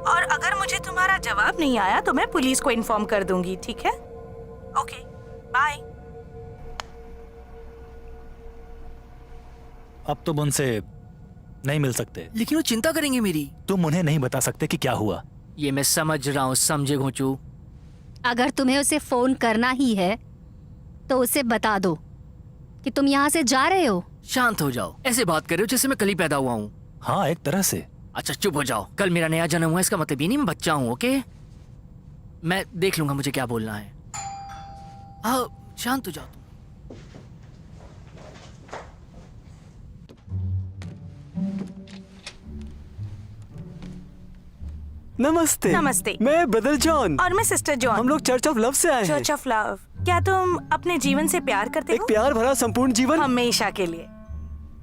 और अगर मुझे तुम्हारा जवाब नहीं आया तो मैं पुलिस को इन्फॉर्म कर दूंगी, ठीक है? Okay, bye. अब तुम उनसे नहीं मिल सकते। लेकिन वो चिंता करेंगे मेरी। तुम उन्हें नहीं बता सकते कि क्या हुआ। ये मैं समझ रहा हूँ, समझे घोंचू। अगर तुम्हें उसे फोन करना ही है तो उसे बता दो कि तुम यहाँ से जा रहे हो। शांत हो जाओ, ऐसे बात कर रहे हो जैसे मैं कल ही पैदा हुआ हूँ। हाँ, एक तरह से। अच्छा चुप हो जाओ, कल मेरा नया जन्म हुआ, इसका मतलब ये नहीं मैं बच्चा हूँ। ओके, मैं देख लूंगा मुझे क्या बोलना है। हाँ, शांत हो जाओ तुम। नमस्ते। नमस्ते। मैं ब्रदर जॉन और मैं सिस्टर हम जॉन। लोग चर्च ऑफ लव से आए हैं। Church of love. क्या तुम अपने जीवन से प्यार करते एक हो? प्यार भरा संपूर्ण जीवन। हमेशा के लिए।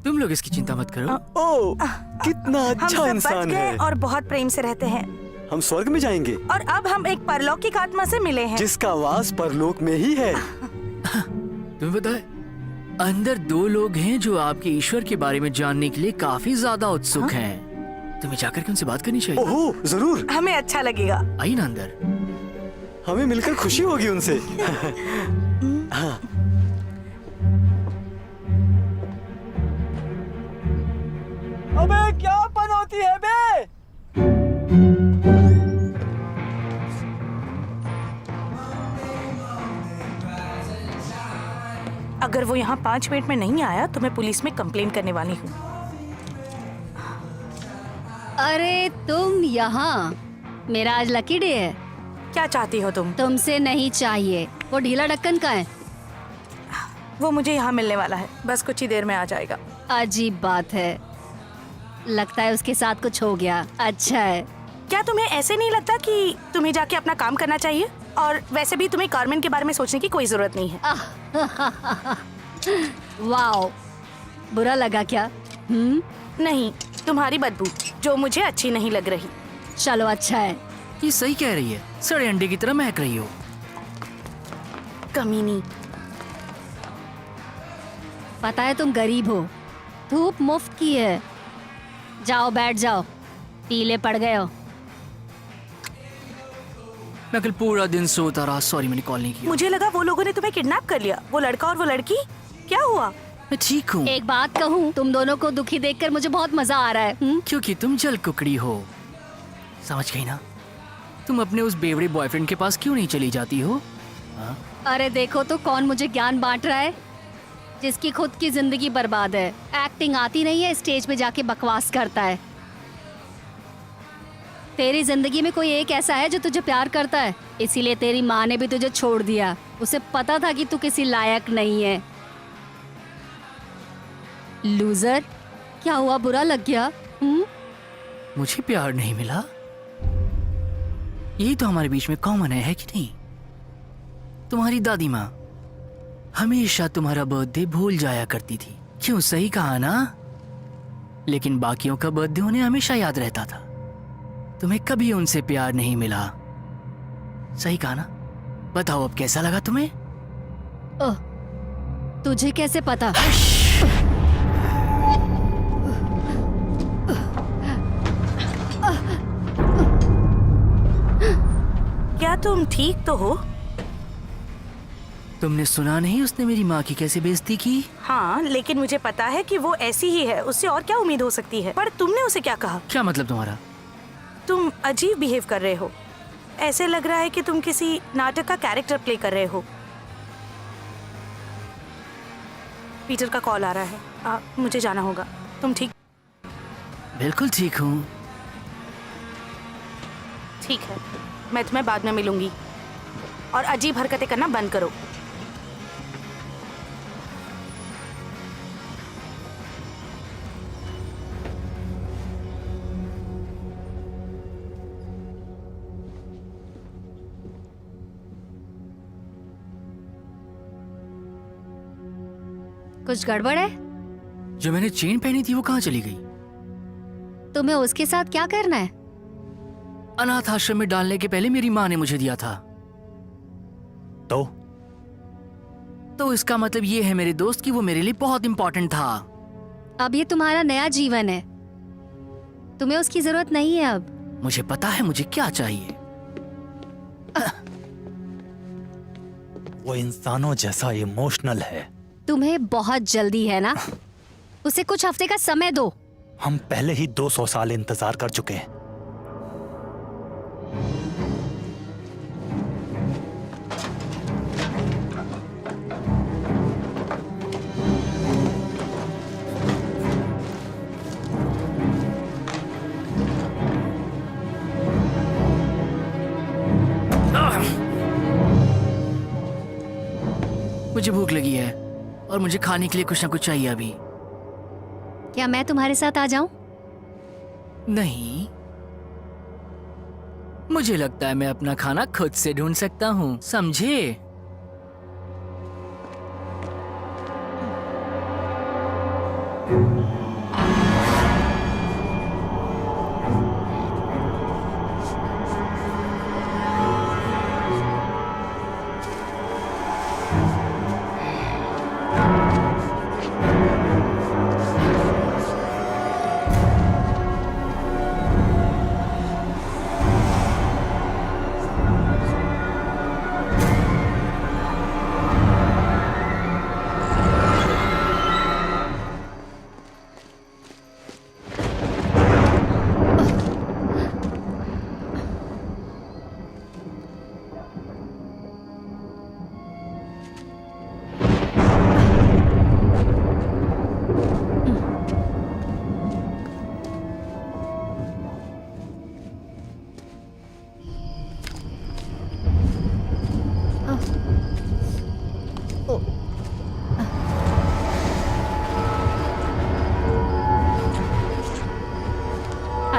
तुम लोग इसकी चिंता मत करो। ओ, कितना हम अच्छा सब बच इंसान गए है। और बहुत प्रेम से रहते हैं। हम स्वर्ग में जाएंगे और अब हम एक परलौकिक आत्मा से मिले हैं। जिसका वास परलोक में ही है। तुम्हें पता है, अंदर 2 लोग हैं जो आपके ईश्वर के बारे में जानने के लिए काफी ज्यादा उत्सुक हैं। तुम्हें जाकर के उनसे बात करनी चाहिए। ओहो, जरूर। हमें अच्छा लगेगा। आइए ना अंदर। हमें मिलकर खुशी होगी उनसे। हाँ। अबे क्या पनौती है बे? अगर वो यहाँ 5 मिनट में नहीं आया तो मैं पुलिस में कंप्लेन करने वाली हूँ। अरे तुम यहाँ, मेरा आज लकी डे है। क्या चाहती हो तुम? तुमसे नहीं चाहिए। वो ढीला ढक्कन का है। वो मुझे यहाँ मिलने वाला है, बस कुछ ही देर में आ जाएगा। अजीब बात है, लगता है उसके साथ कुछ हो गया। अच्छा है। क्या तुम्हें ऐसे नहीं लगता कि तुम्हें जाके अपना काम करना चाहिए? और वैसे भी तुम्हें कार्मेन के बारे में सोचने की कोई जरूरत नहीं है। वाओ, बुरा लगा क्या? नहीं, तुम्हारी बदबू जो मुझे अच्छी नहीं लग रही। चलो अच्छा है। ये सही कह रही है, सड़े अंडे की तरह महक रही हो। कमीनी। पता है तुम गरीब हो, धूप मुफ्त की है। जाओ बैठ जाओ, पीले पड़ गए हो। मैं कल पूरा दिन सोता रहा। सॉरी मैंने कॉल नहीं किया। मुझे लगा वो लोगों ने तुम्हें किडनैप कर लिया। वो लड़का और वो लड़की, क्या हुआ? मैं ठीक हूँ। एक बात कहूँ, तुम दोनों को दुखी देखकर मुझे बहुत मजा आ रहा है। क्योंकि तुम जल कुकड़ी हो, समझ गई ना? तुम अपने उस बेवड़े बॉयफ्रेंड के पास क्यों नहीं चली जाती हो? अरे देखो तो कौन मुझे ज्ञान बांट रहा है, जिसकी खुद की जिंदगी बर्बाद है। एक्टिंग आती नहीं है, स्टेज पे जाके बकवास करता है। तेरी जिंदगी में कोई एक ऐसा है जो तुझे प्यार करता है, इसीलिए तेरी माँ ने भी तुझे छोड़ दिया। उसे पता था कि तू किसी लायक नहीं है। लूजर। क्या हुआ, बुरा लग गया? मुझे प्यार नहीं मिला? यही तो हमारे बीच में कॉमन है कि नहीं? तुम्हारी दादी माँ हमेशा तुम्हारा बर्थडे भूल जाया करती थी। क्यों, सही कहा ना? लेकिन बाकियों का बर्थडे उन्हें हमेशा याद रहता था। तुम्हें कभी उनसे प्यार नहीं मिला। सही कहा ना? बताओ अब कैसा लगा तुम्हें? ओह, तुझे कैसे पता? क्या तुम ठीक तो हो? तुमने सुना नहीं उसने मेरी माँ की कैसे बेइज्जती की? हाँ, लेकिन मुझे पता है कि वो ऐसी ही है। उससे और क्या उम्मीद हो सकती है? पर तुमने उसे क्या कहा? क्या मतलब तुम्हारा? तुम अजीब बिहेव कर रहे हो। ऐसे लग रहा है कि तुम किसी नाटक का कैरेक्टर प्ले कर रहे हो। पीटर का कॉल आ रहा है, मुझे जाना होगा। तुम ठीक? बिल्कुल ठीक हूँ। ठीक है, मैं तुम्हें बाद में मिलूंगी। और अजीब हरकतें करना बंद करो। कुछ गड़बड़ है? जो मैंने चेन पहनी थी वो कहाँ चली गई? तुम्हें उसके साथ क्या करना है? अनाथ आश्रम में डालने के पहले मेरी माँ ने मुझे दिया था। तो इसका मतलब ये है मेरे दोस्त कि वो मेरे लिए बहुत इंपॉर्टेंट था। अब ये तुम्हारा नया जीवन है, तुम्हें उसकी जरूरत नहीं है अब। मुझे पता है मुझे क्या चाहिए। वो इंसानों जैसा इमोशनल है। तुम्हें बहुत जल्दी है ना? उसे कुछ हफ्ते का समय दो। हम पहले ही 200 साल इंतजार कर चुके हैं। मुझे भूख लगी है और मुझे खाने के लिए कुछ ना कुछ चाहिए अभी। क्या मैं तुम्हारे साथ आ जाऊं? नहीं, मुझे लगता है मैं अपना खाना खुद से ढूंढ सकता हूँ, समझे?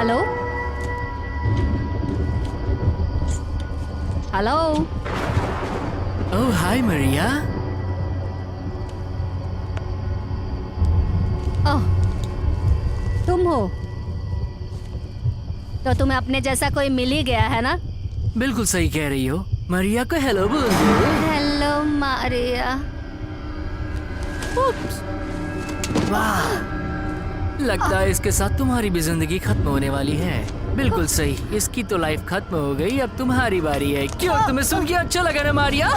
Hello, hello. ओह हाय मरिया। ओह, तुम हो? तो तुम्हें अपने जैसा कोई मिल ही गया है ना? बिल्कुल सही कह रही हो। मरिया को हेलो बोल दो। हेलो मारिया। वाह, लगता है इसके साथ तुम्हारी भी जिंदगी खत्म होने वाली है। बिल्कुल सही, इसकी तो लाइफ खत्म हो गई, अब तुम्हारी बारी है। क्यों, तुम्हें सुन के अच्छा लगा ना मारिया?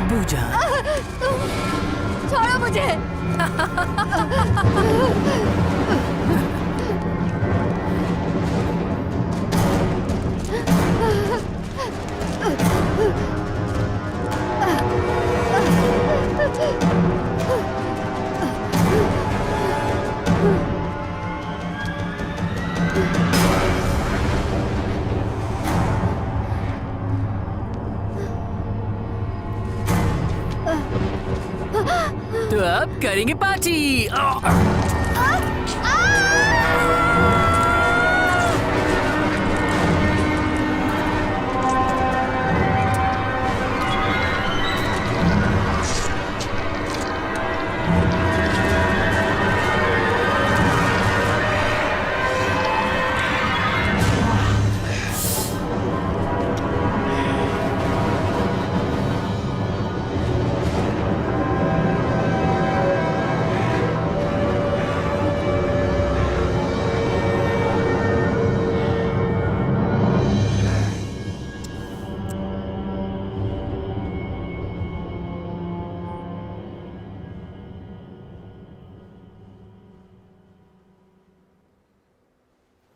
बूझा। छोड़ो मुझे। तो अब करेंगे पार्टी।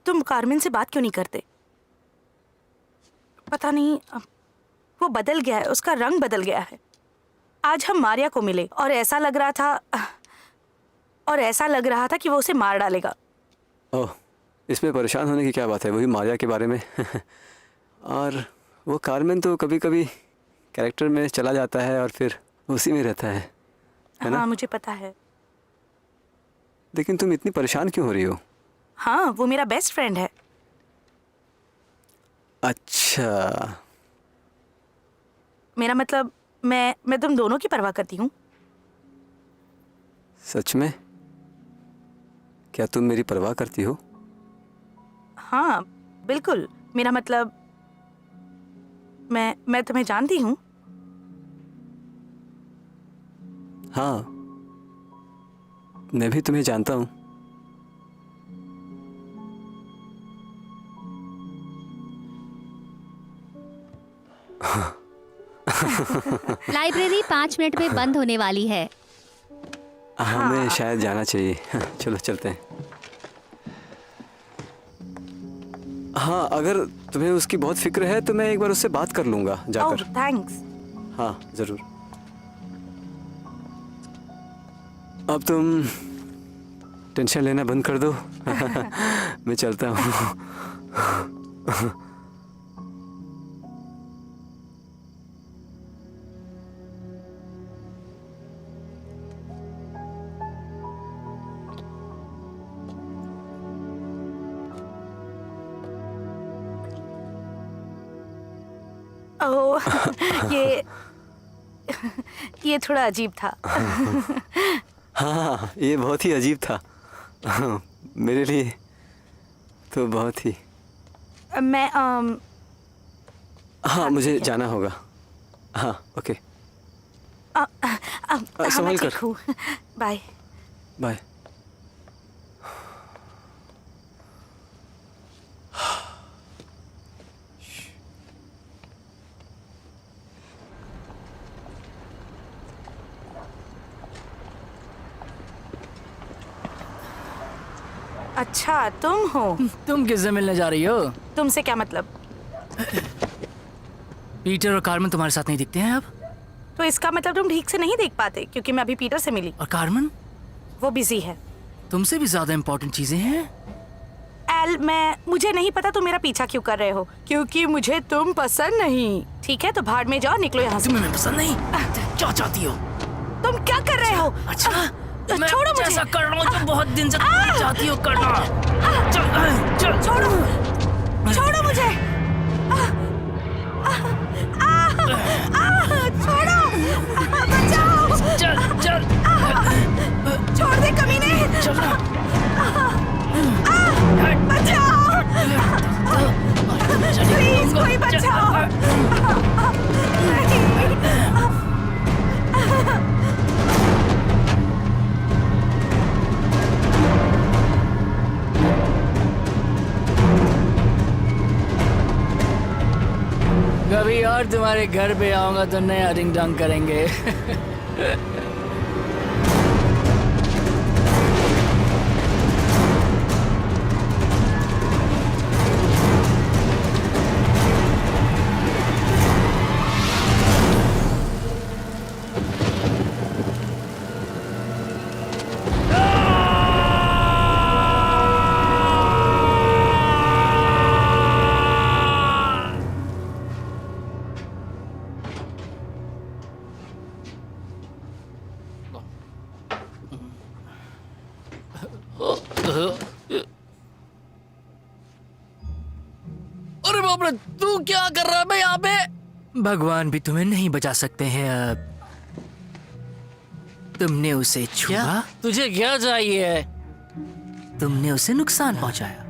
तुम कारमेन से बात क्यों नहीं करते? पता नहीं, वो बदल गया है, उसका रंग बदल गया है। आज हम मारिया को मिले और ऐसा लग रहा था कि वो उसे मार डालेगा। ओह, इसमें परेशान होने की क्या बात है, वही मारिया के बारे में। और वो कारमेन तो कभी कभी कैरेक्टर में चला जाता है और फिर उसी में रहता है ना? हाँ, मुझे पता है। लेकिन तुम इतनी परेशान क्यों हो रही हो? हाँ, वो मेरा बेस्ट फ्रेंड है। अच्छा, मेरा मतलब मैं तुम दोनों की परवाह करती हूँ। सच में? क्या तुम मेरी परवाह करती हो? हाँ बिल्कुल, मेरा मतलब मैं तुम्हें जानती हूँ। हाँ, मैं भी तुम्हें जानता हूँ। लाइब्रेरी 5 मिनट में बंद होने वाली है। हमें शायद जाना चाहिए। चलो चलते हैं। हाँ, अगर तुम्हें उसकी बहुत फिक्र है तो मैं एक बार उससे बात कर लूंगा जाकर। थैंक्स। हाँ जरूर। अब तुम टेंशन लेना बंद कर दो। मैं चलता हूँ। ओह, ये थोड़ा अजीब था। हाँ, ये बहुत ही अजीब था। मेरे लिए तो बहुत ही। मैं हाँ, मुझे जाना होगा। हाँ, ओके। संभाल कर। बाय। बाय। अच्छा तुम हो। तुम किससे मिलने जा रही हो? तुमसे क्या मतलब? पीटर और कार्मेन तुम्हारे साथ नहीं दिखते हैं अब? तो इसका मतलब तुम ठीक से नहीं देख पाते क्योंकि मैं अभी पीटर से मिली। और कार्मेन? वो बिजी है। तुमसे भी ज्यादा इम्पोर्टेंट चीजें हैं। एल, मुझे नहीं पता तुम मेरा पीछा क्यों कर रहे हो, क्योंकि मुझे तुम पसंद नहीं। ठीक है तो भाड़ में जाओ, निकलो यहाँ से। तुम्हें मैं पसंद नहीं? क्या चाहती हो? तुम क्या कर रहे हो? अच्छा, मैं छोड़ो मुझे। जैसा कर रहा हूँ जो बहुत दिन से तुम चाहती हो करना। चल चल छोड़ो, छोड़ो मुझे। छोड़ो, बचाओ। चल चल छोड़ दे कमीने। चल बचाओ, प्लीज कोई बचाओ। कभी और तुम्हारे घर पे आऊंगा तो नया रिंग डंग करेंगे। अरे बाप रे, तू क्या कर रहा है बे यहाँ पे? भगवान भी तुम्हें नहीं बचा सकते हैं अब। तुमने उसे छुआ? तुझे क्या चाहिए? तुमने उसे नुकसान पहुंचाया।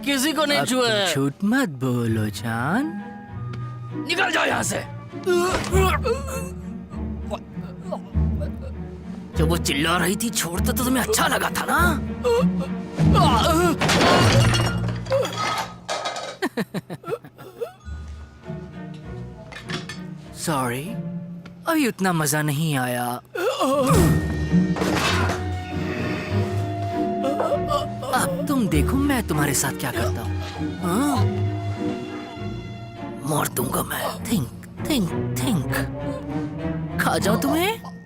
किसी को नहीं छुआ है। झूठ मत बोलो जान। निकल जाओ यहाँ से। जब वो चिल्ला रही थी छोड़ता तो तुम्हें अच्छा लगा था ना? सॉरी, अभी उतना मजा नहीं आया। अब तुम देखो मैं तुम्हारे साथ क्या करता हूँ। मार दूंगा मैं। Think think think. खा जाओ तुम्हें।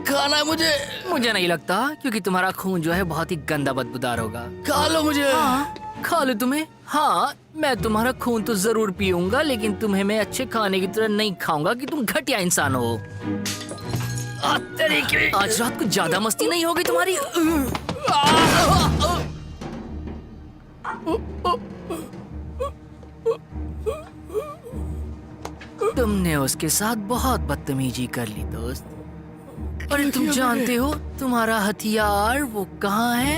खाना है मुझे नहीं लगता, क्योंकि तुम्हारा खून जो है बहुत ही गंदा बदबूदार होगा। खा लो मुझे। हाँ, खा लो तुम्हें। हाँ, मैं तुम्हारा खून तो जरूर पीऊंगा, लेकिन तुम्हें मैं अच्छे खाने की तरह नहीं खाऊंगा कि तुम घटिया इंसान हो। आज रात को ज्यादा मस्ती नहीं होगी तुम्हारी। तुमने उसके साथ बहुत बदतमीजी कर ली दोस्त। अरे तुम जानते हो तुम्हारा हथियार वो कहाँ है?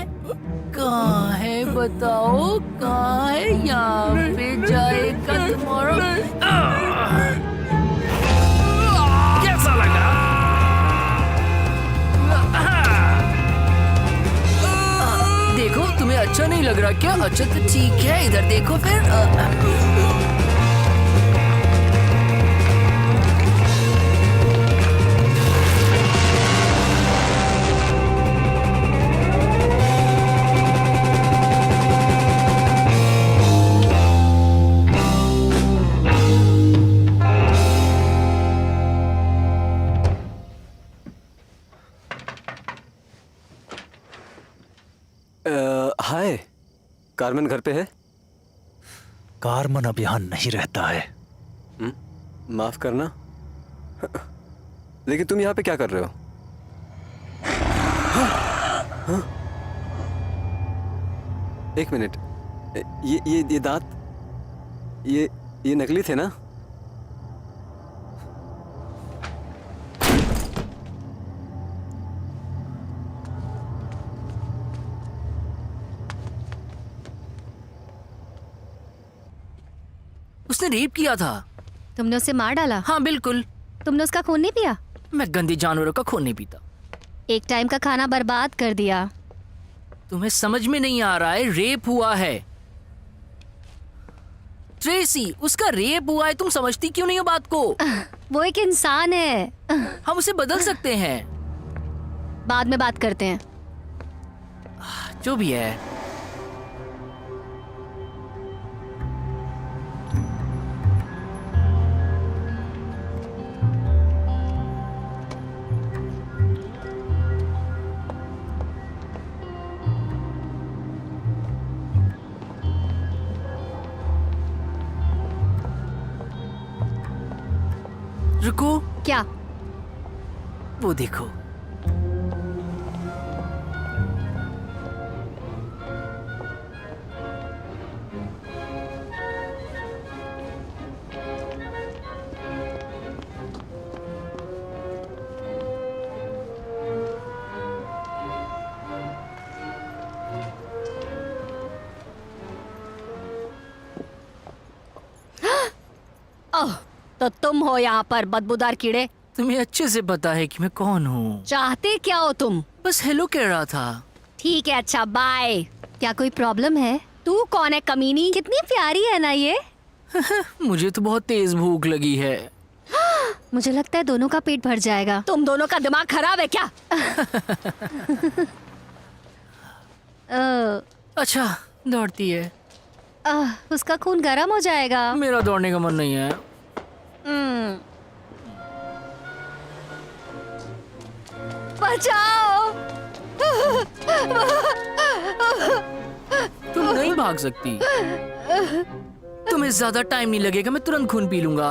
कहाँ है बताओ, कहाँ है? यहाँ पे जाएगा तुम्हारा। कैसा लगा? देखो तुम्हें अच्छा नहीं लग रहा क्या? अच्छा तो ठीक है, इधर देखो फिर। हाय, कार्मेन घर पे है? कार्मन अब यहाँ नहीं रहता है। माफ करना, लेकिन तुम यहाँ पे क्या कर रहे हो? हाँ? एक मिनट, ये दांत ये नकली थे ना? उसने रेप किया था। तुमने उसे मार डाला? हाँ बिल्कुल। तुमने उसका खून नहीं पिया? मैं गंदे जानवरों का खून नहीं पीता। एक टाइम का खाना बर्बाद कर दिया। तुम्हें समझ में नहीं आ रहा है, रेप हुआ है ट्रेसी, उसका रेप हुआ है। तुम समझती क्यों नहीं हो बात को? वो एक इंसान है। हम उसे बदल सकते हैं। बाद में बात करते हैं। जो भी है। रुको, क्या? वो देखो। ओह, तो तुम हो यहाँ पर बदबूदार कीड़े। तुम्हें अच्छे से पता है कि मैं कौन हूँ। चाहते क्या हो तुम? बस हेलो कह रहा था। ठीक है, अच्छा बाय। क्या कोई प्रॉब्लम है? तू कौन है कमीनी? कितनी प्यारी है ना ये। मुझे तो बहुत तेज भूख लगी है। मुझे लगता है दोनों का पेट भर जाएगा। तुम दोनों का दिमाग खराब है क्या? अच्छा, दौड़ती है। उसका खून गर्म हो जाएगा। मेरा दौड़ने का मन नहीं है। बचाओ। तुम नहीं भाग सकती। तुम्हें ज्यादा टाइम नहीं लगेगा, मैं तुरंत खून पी लूंगा।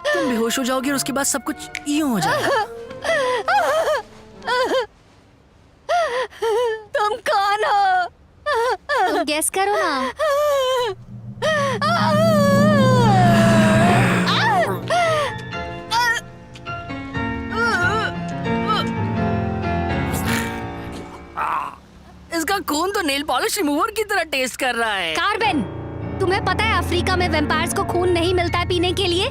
तुम बेहोश हो जाओगे और उसके बाद सब कुछ यूं हो जाएगा। तुम कौन हो? तुम गेस करो ना। इसका खून तो नेल पॉलिश रिमूवर की तरह टेस्ट कर रहा है। कार्बन, तुम्हें पता है अफ्रीका में वैम्पायर्स को खून नहीं मिलता है पीने के लिए?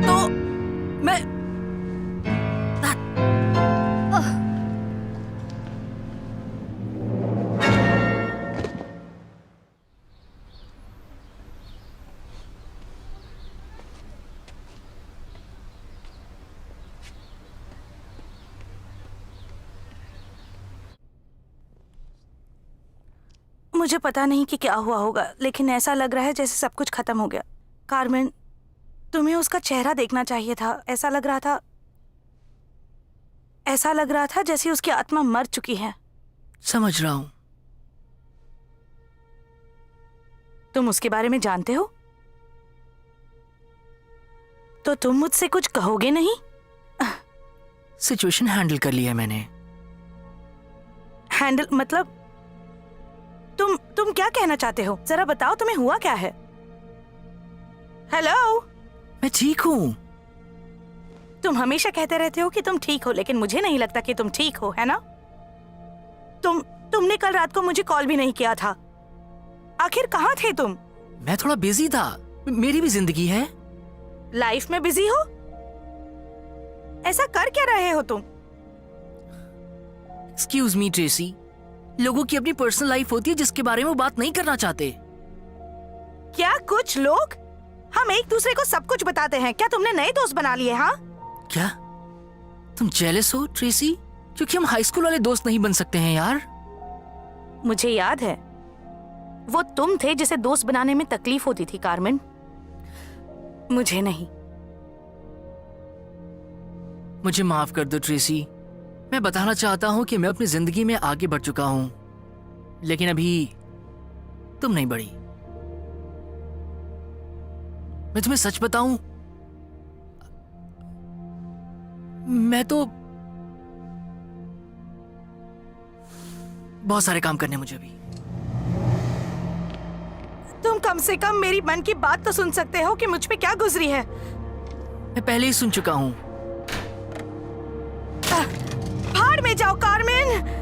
तो मैं मुझे पता नहीं कि क्या हुआ होगा, लेकिन ऐसा लग रहा है जैसे सब कुछ खत्म हो गया। कार्मेन, तुम्हें उसका चेहरा देखना चाहिए था। ऐसा लग रहा था जैसे उसकी आत्मा मर चुकी है। समझ रहा हूँ। तुम उसके बारे में जानते हो? तो तुम मुझसे कुछ कहोगे नहीं? सिचुएशन हैंडल कर लिया मैंने। हैंडल मतलब? तुम क्या कहना चाहते हो? जरा बताओ, तुम्हें हुआ क्या है? हेलो। मैं ठीक हूँ। तुम हमेशा कहते रहते हो कि तुम ठीक हो, लेकिन मुझे नहीं लगता कि तुम ठीक हो, है ना? तुमने कल रात को मुझे कॉल भी नहीं किया था। आखिर कहाँ थे तुम? मैं थोड़ा बिजी था। मेरी भी जिंदगी है। लाइफ में बिजी हो? ऐसा कर क्या रहे हो तुम? एक्सक्यूज मी ट्रेसी, लोगों की अपनी पर्सनल लाइफ होती है जिसके बारे में वो बात नहीं करना चाहते। क्या कुछ लोग? हम एक दूसरे को सब कुछ बताते हैं। क्या तुमने नए दोस्त बना लिए? हाँ, क्या तुम जेलस हो ट्रेसी? क्योंकि हम हाई स्कूल वाले दोस्त नहीं बन सकते हैं यार। मुझे याद है, वो तुम थे जिसे दोस्त बनाने में तकलीफ होती थी कार्मेन, मुझे नहीं। मुझे माफ कर दो ट्रेसी। मैं बताना चाहता हूं कि मैं अपनी जिंदगी में आगे बढ़ चुका हूं, लेकिन अभी तुम नहीं बढ़ी। मैं तुम्हें सच बताऊं, मैं तो बहुत सारे काम करने मुझे अभी। तुम कम से कम मेरी मन की बात तो सुन सकते हो कि मुझ पे क्या गुजरी है। मैं पहले ही सुन चुका हूं। भाड़ में जाओ कार्मेन।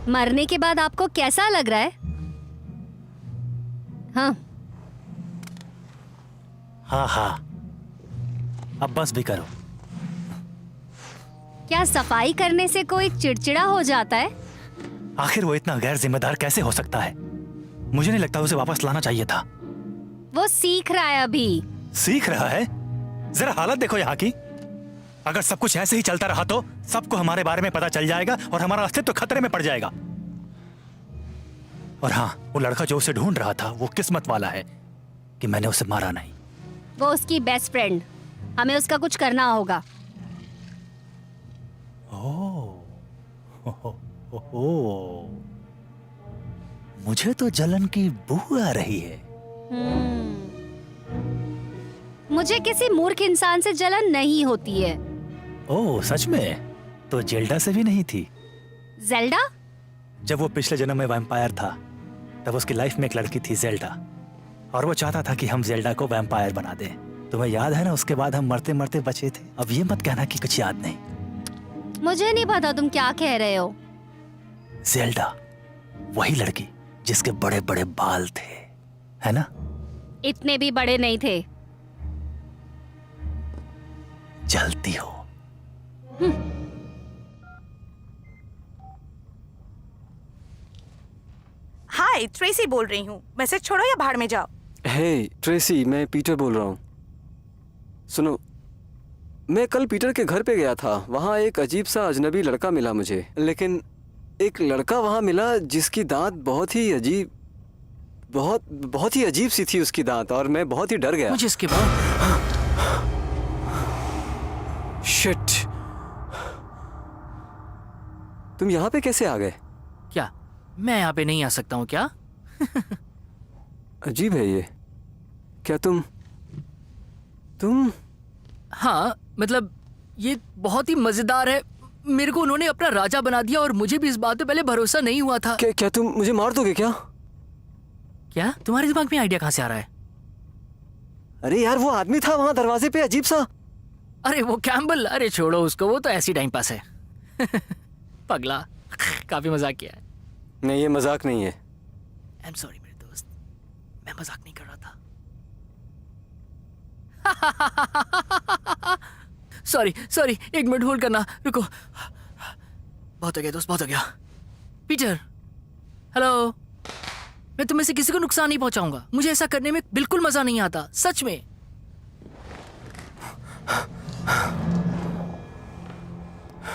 मरने के बाद आपको कैसा लग रहा है? हाँ, हाँ हाँ, अब बस भी करो। क्या सफाई करने से कोई चिड़चिड़ा हो जाता है? आखिर वो इतना गैर जिम्मेदार कैसे हो सकता है? मुझे नहीं लगता उसे वापस लाना चाहिए था। वो सीख रहा है अभी। सीख रहा है? जरा हालत देखो यहाँ की। अगर सब कुछ ऐसे ही चलता रहा तो सबको हमारे बारे में पता चल जाएगा और हमारा अस्तित्व खतरे में पड़ जाएगा। और हाँ, वो लड़का जो उसे ढूंढ रहा था वो किस्मत वाला है कि मैंने उसे मारा नहीं। वो उसकी बेस्ट फ्रेंड, हमें उसका कुछ करना होगा। ओह, मुझे तो जलन की बू आ रही है। मुझे किसी मूर्ख इंसान से जलन नहीं होती है। ओह सच में? तो जेल्डा से भी नहीं थी? जेल्डा? जब वो पिछले जन्म में वैम्पायर था तब उसकी लाइफ में एक लड़की थी जेल्डा, और वो चाहता था कि हम जेल्डा को वैम्पायर बना दें। तुम्हें याद है ना, उसके बाद हम मरते मरते बचे थे। अब ये मत कहना कि कुछ याद नहीं। मुझे नहीं पता तुम क्या कह रहे हो। जेल्डा वही लड़की जिसके बड़े बड़े बाल थे, है ना? इतने भी बड़े नहीं थे। जलती हो। हाय, ट्रेसी बोल रही हूँ। मैसेज छोड़ो या भाड़ में जाओ। हे ट्रेसी, मैं पीटर बोल रहा हूँ। सुनो, मैं कल पीटर के घर पे गया था। वहाँ एक अजीब सा अजनबी लड़का मिला मुझे, लेकिन एक लड़का वहाँ मिला जिसकी दांत बहुत ही अजीब, बहुत ही अजीब सी थी उसकी दांत, और मैं बहुत ही डर गया। मुझे इसके बाद शिट, तुम यहाँ पे कैसे आ गए? क्या मैं यहाँ पे नहीं आ सकता हूँ क्या? अजीब है ये। क्या तुम हाँ, मतलब ये बहुत ही मजेदार है। मेरे को उन्होंने अपना राजा बना दिया और मुझे भी इस बात पे पहले भरोसा नहीं हुआ था। क्या तुम मुझे मार दोगे क्या? क्या तुम्हारे दिमाग में आइडिया कहाँ से आ रहा है? अरे यार, वो आदमी था वहाँ दरवाजे पे, अजीब सा। अरे वो कैम्बल, अरे छोड़ो उसको, वो तो ऐसी टाइम पास है। पगला, काफी मजाक किया है। नहीं, ये मजाक नहीं है। आई एम सॉरी मेरे दोस्त, मैं मजाक नहीं कर रहा था। सॉरी, एक मिनट होल्ड करना, रुको। बहुत हो गया दोस्त, बहुत हो गया। Peter, hello. मैं तुम्हें से किसी को नुकसान नहीं पहुंचाऊंगा। मुझे ऐसा करने में बिल्कुल मजा नहीं आता, सच में।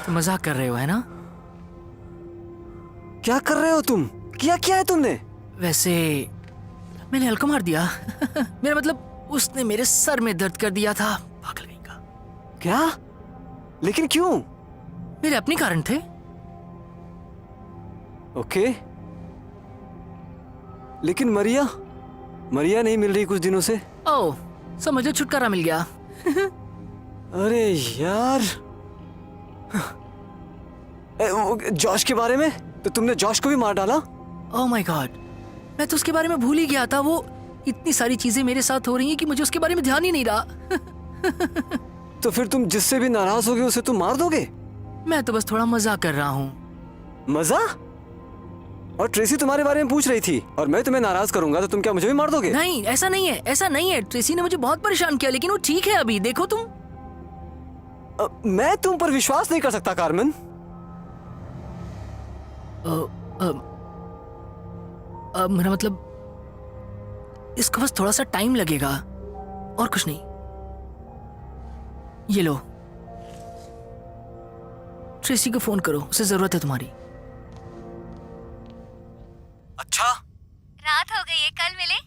तुम मजाक कर रहे हो, है ना? क्या कर रहे हो तुम? क्या है तुमने? वैसे मैंने हल्का मार दिया। मेरा मतलब उसने मेरे सर में दर्द कर दिया था। पागल कहीं का। क्या? लेकिन क्यों? मेरे अपने कारण थे। ओके, लेकिन मरिया, मरिया नहीं मिल रही कुछ दिनों से। ओह, समझो छुटकारा मिल गया। अरे यार, जॉश के बारे में? तो तुमने जॉश को भी मार डाला? ओह माय गॉड, मैं तो उसके बारे में भूल ही गया था। वो इतनी सारी चीजें मेरे साथ हो रही हैं कि मुझे उसके बारे में ध्यान ही नहीं रहा। तो फिर तुम जिससे भी नाराज होगे उसे तुम मार दोगे? मैं तो बस थोड़ा मजाक कर रहा हूँ। मजा? और ट्रेसी तुम्हारे बारे में पूछ रही थी और मैं तुम्हें नाराज करूंगा तो तुम क्या मुझे भी मार दोगे? नहीं, ऐसा नहीं है, ऐसा नहीं है। ट्रेसी ने मुझे बहुत परेशान किया, लेकिन वो ठीक है अभी। देखो तुम। मैं तुम पर विश्वास नहीं कर सकता कार्मेन। मेरा मतलब, इसको बस थोड़ा सा टाइम लगेगा और कुछ नहीं। ये लो, ट्रेसी को फोन करो, उसे जरूरत है तुम्हारी। अच्छा, रात हो गई है, कल मिले।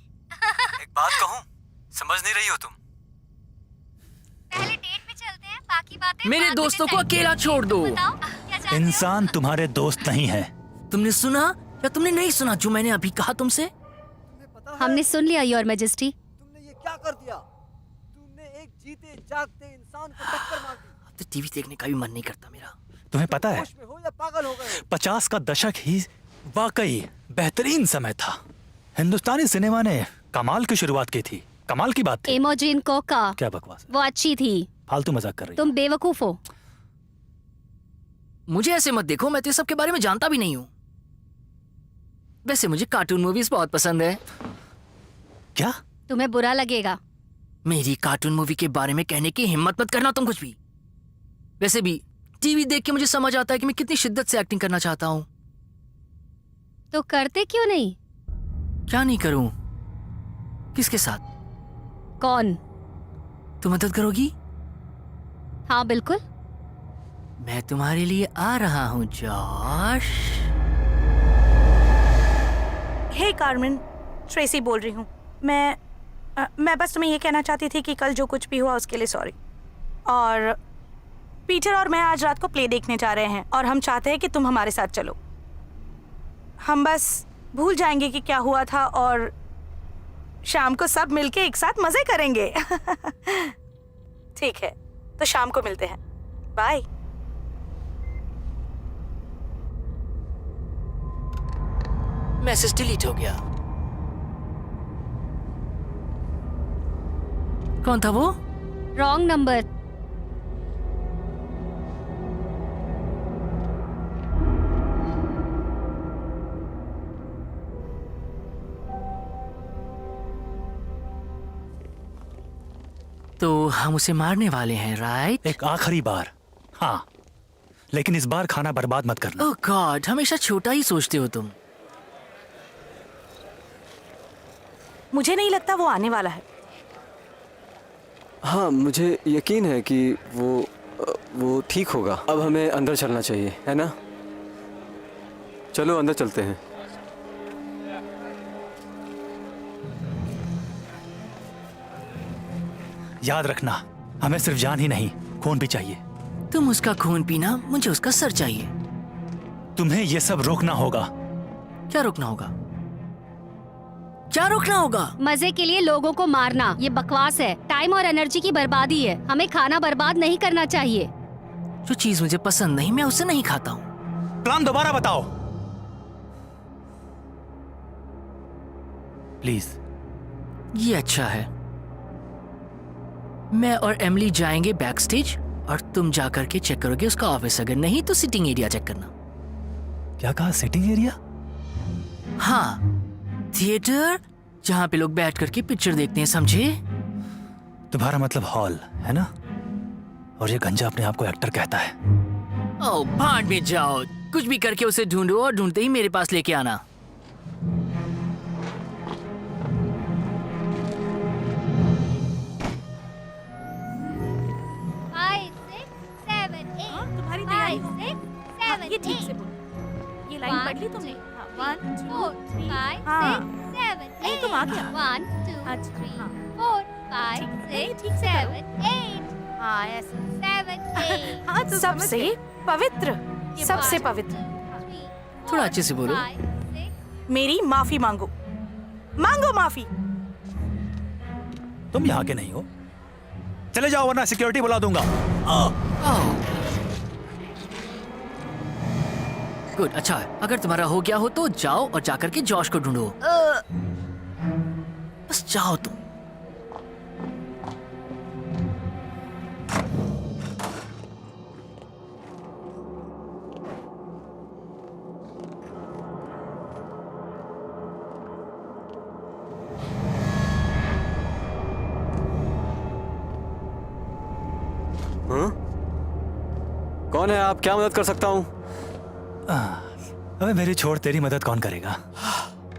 एक बात कहूँ, समझ नहीं रही हो तुम। पहले डेट पे चलते हैं, बाकी बातें मेरे बाद में दोस्तों को decide अकेला करेंगे। छोड़ दो। बताओ, क्या चाहते हो? इंसान तुम्हारे दोस्त नहीं है। तुमने सुना या तुमने नहीं सुना जो मैंने अभी कहा तुमसे? हमने सुन लिया योर मैजेस्टी। तुमने ये क्या कर दिया? तुमने एक जीते जागते इंसान को टक्कर मार दी। अब तो टीवी देखने का भी मन नहीं करता मेरा। तुम्हें पता है, होश में हो या पागल हो गए? 50 का दशक ही वाकई बेहतरीन समय था। हिंदुस्तानी सिनेमा ने कमाल की शुरुआत की थी। कमाल की बात थी। इमोजिन कोका, क्या बकवास है? वो अच्छी थी। फालतू मजाक कर रही तुम बेवकूफ हो। मुझे ऐसे मत देखो, मैं तो सब के बारे में जानता भी नहीं हूँ। वैसे मुझे कार्टून मूवीज बहुत पसंद है। क्या? तुम्हें बुरा लगेगा। मेरी कार्टून मूवी के बारे में कहने की हिम्मत मत करना तुम कुछ भी। वैसे भी टीवी देख के मुझे समझ आता है कि मैं कितनी शिद्दत से एक्टिंग करना चाहता हूँ। तो करते क्यों नहीं? क्या नहीं करूँ? किसके साथ? कौन? तुम मदद करोगी? हाँ बिल्कुल। मैं तुम्हारे लिए आ रहा हूँ जॉश। हे कार्मेन, ट्रेसी बोल रही हूँ। मैं बस तुम्हें ये कहना चाहती थी कि कल जो कुछ भी हुआ उसके लिए सॉरी। और पीटर और मैं आज रात को प्ले देखने जा रहे हैं और हम चाहते हैं कि तुम हमारे साथ चलो। हम बस भूल जाएंगे कि क्या हुआ था और शाम को सब मिलके एक साथ मजे करेंगे। ठीक है, तो शाम को मिलते हैं। बाय। मैसेज डिलीट हो गया। कौन था वो? Wrong number. तो हम उसे मारने वाले हैं, राइट? एक आखिरी बार। हाँ, लेकिन इस बार खाना बर्बाद मत करना। ओह गॉड, हमेशा छोटा ही सोचते हो तुम। मुझे नहीं लगता वो आने वाला है। हाँ, मुझे यकीन है कि वो ठीक होगा। अब हमें अंदर चलना चाहिए, है ना? चलो अंदर चलते हैं। याद रखना, हमें सिर्फ जान ही नहीं, खून भी चाहिए। तुम उसका खून पीना, मुझे उसका सर चाहिए। तुम्हें ये सब रोकना होगा। क्या रोकना होगा? क्या रोकना होगा? मजे के लिए लोगों को मारना ये बकवास है। टाइम और एनर्जी की बर्बादी है। हमें खाना बर्बाद नहीं करना चाहिए। जो चीज मुझे पसंद नहीं, मैं उसे नहीं खाता हूँ। प्लान दोबारा बताओ प्लीज। ये अच्छा है। मैं और एमिली जाएंगे बैक स्टेज और तुम जाकर के चेक करोगे उसका ऑफिस। अगर नहीं तो सिटिंग एरिया चेक करना। क्या कहा? Sitting area? हाँ, थिएटर जहाँ पे लोग बैठ करके पिक्चर देखते हैं, समझे? तुम्हारा मतलब हॉल है ना? और ये गंजा अपने आप को एक्टर कहता है। ओह, भाड़ में जाओ। कुछ भी करके उसे ढूंढो और ढूंढते ही मेरे पास लेके आना। तुम्हारी तैयारी हो गई? हाँ, ये ठीक से बोलो। ये लाइन पढ़ ली तुमने? हाँ, 1 2 3 हाँ। नहीं, तुम आ गया। 1 2 अच्छा, 3 हाँ। 4 5 नहीं, 6 ठीक से 7 8 हाँ, ऐसे। 7 8 हाँ, तो सबसे पवित्र, सबसे पवित्र। थोड़ा अच्छे से बोलो। मेरी माफी मांगो, मांगो माफी। तुम यहाँ के नहीं हो। चले जाओ वरना सिक्योरिटी बुला दूंगा। गुड, अच्छा है। अगर तुम्हारा हो गया हो तो जाओ और जाकर के जॉश को ढूंढो। बस जाओ तुम। कौन है आप? क्या मदद कर सकता हूँ? अबे मेरी छोड़, तेरी मदद कौन करेगा?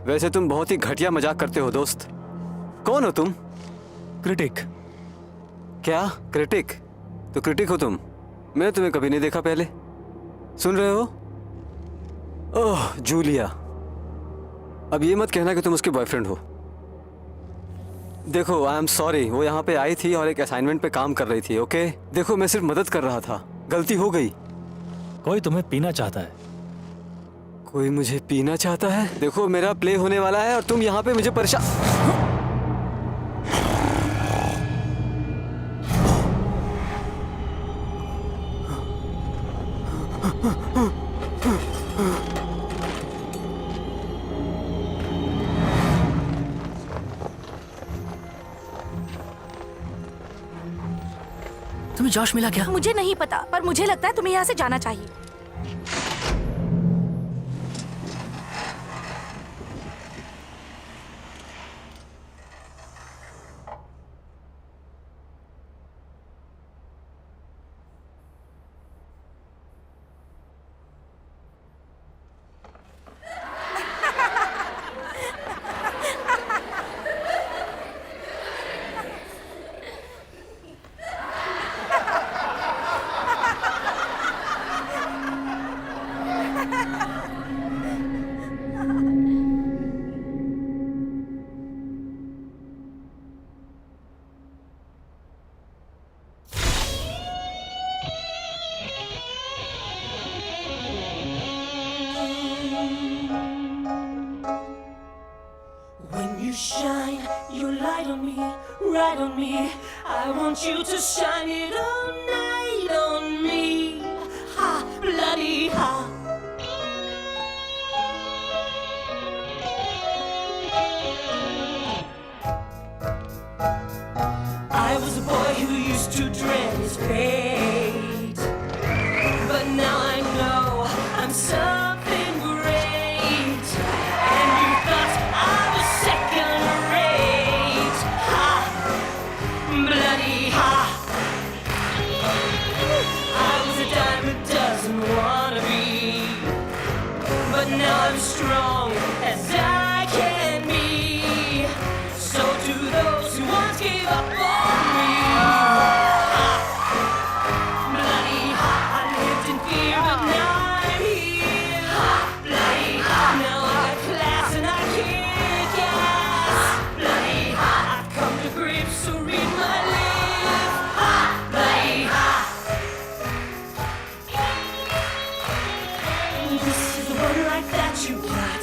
वैसे तुम बहुत ही घटिया मजाक करते हो दोस्त। कौन हो तुम? क्रिटिक। क्या क्रिटिक? तो क्रिटिक हो तुम? मैं तुम्हें कभी नहीं देखा पहले। सुन रहे हो? ओह जूलिया, अब ये मत कहना कि तुम उसके बॉयफ्रेंड हो। देखो आई एम सॉरी, वो यहाँ पे आई थी और एक असाइनमेंट पे काम कर रही थी। ओके देखो, मैं सिर्फ मदद कर रहा था, गलती हो गई। कोई तुम्हें पीना चाहता है। कोई मुझे पीना चाहता है? देखो मेरा प्ले होने वाला है और तुम यहाँ पे मुझे परेशान। तुम्हें जॉश मिला क्या? मुझे नहीं पता, पर मुझे लगता है तुम्हें यहाँ से जाना चाहिए। When you shine your light on me, right on me. I want you to shine it all night on me. Ha, bloody ha. I was a boy who used to dread his fate, but now I know I'm something great. And you thought I was second rate. Ha, bloody ha. I was a dime a dozen wannabe, but now I'm strong as I can be. So to those who once gave up on me, ha, bloody ha. I lived in fear, but now I'm here. Ha, bloody ha. Now I got class and I kick ass. Bloody ha. I've come to grips, so read my lips. Ha, bloody ha. This is the one like that you got.